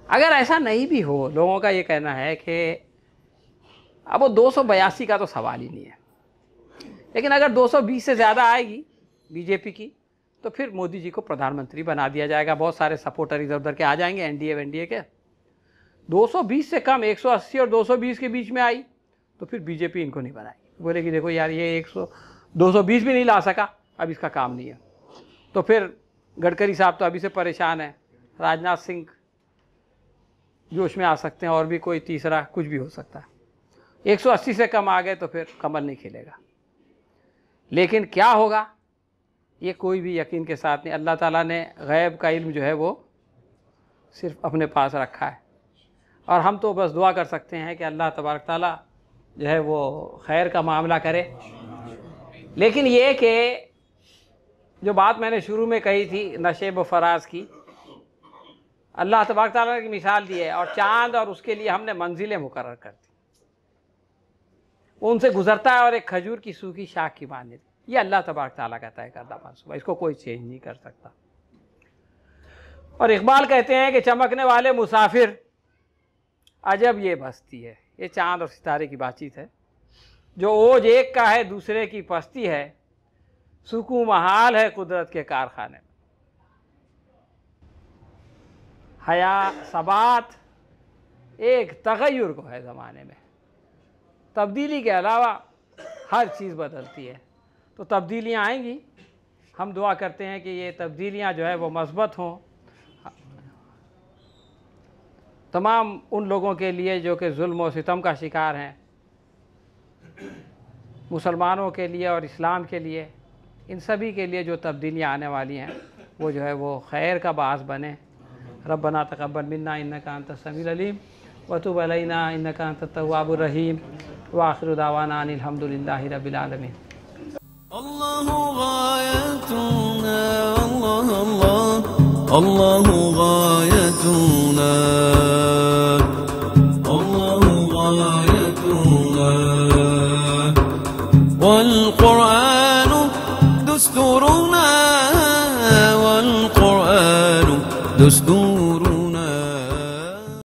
अगर ऐसा नहीं भी हो, लोगों का ये कहना है कि अब वो 282 का तो सवाल ही नहीं है, लेकिन अगर 220 से ज़्यादा आएगी बीजेपी की तो फिर मोदी जी को प्रधानमंत्री बना दिया जाएगा। बहुत सारे सपोर्टर इधर उधर के आ जाएंगे, एनडीए के। 220 से कम 180 और 220 के बीच में आई तो फिर बीजेपी इनको नहीं बनाएगी। बोलेगी देखो यार ये 220 भी नहीं ला सका, अब इसका काम नहीं है। तो फिर गडकरी साहब तो अभी से परेशान है, राजनाथ सिंह जोश में आ सकते हैं, और भी कोई तीसरा कुछ भी हो सकता है। 180 से कम आ गए तो फिर कमल नहीं खिलेगा। लेकिन क्या होगा ये कोई भी यकीन के साथ नहीं। अल्लाह ताला ने गैब का इल्म जो है वो सिर्फ अपने पास रखा है, और हम तो बस दुआ कर सकते हैं कि अल्लाह तबारक ताला जो है वो खैर का मामला करे। लेकिन ये कि जो बात मैंने शुरू में कही थी नशेब व फराज की, अल्लाह तबारक ताला की मिसाल दी है, और चाँद और उसके लिए हमने मंजिलें मुकर्रर कर दी। वो उनसे गुजरता है और एक खजूर की सूखी शाख की माने। ये अल्लाह तबारक ताला का तय करदा मंसूबा, इसको कोई चेंज नहीं कर सकता। और इकबाल कहते हैं कि चमकने वाले मुसाफिर अजब ये बस्ती है। ये चाँद और सितारे की बातचीत है। जो ओज एक का है दूसरे की पस्ती है, सुकून महाल है कुदरत के कारखाने में। हया सबात एक तगय्युर को है ज़माने में। तब्दीली के अलावा हर चीज़ बदलती है, तो तब्दीलियाँ आएंगी। हम दुआ करते हैं कि ये तब्दीलियाँ जो है वो मस्बत हों, तमाम उन लोगों के लिए जो कि जुल्म और सितम का शिकार हैं, मुसलमानों के लिए और इस्लाम के लिए, इन सभी के लिए जो तब्दीलियाँ आने वाली हैं वो जो है वो खैर का बास बने। रब्बना तक़ब्बल मिन्ना इन्नका अंतस समीउल अलीम व तुब अलैना इन्नका अंतत तव्वाबुर रहीम व आखिरु दावाना अनिल हम्दुलिल्लाहि रब्बिल आलमीन। अल्लाहु गायतुना अल्लाह अल्लाहु गायतुना अल्लाहु गायतुना वल कुरानु दुस्तुरुना वल कुरानु दुस्तुरुना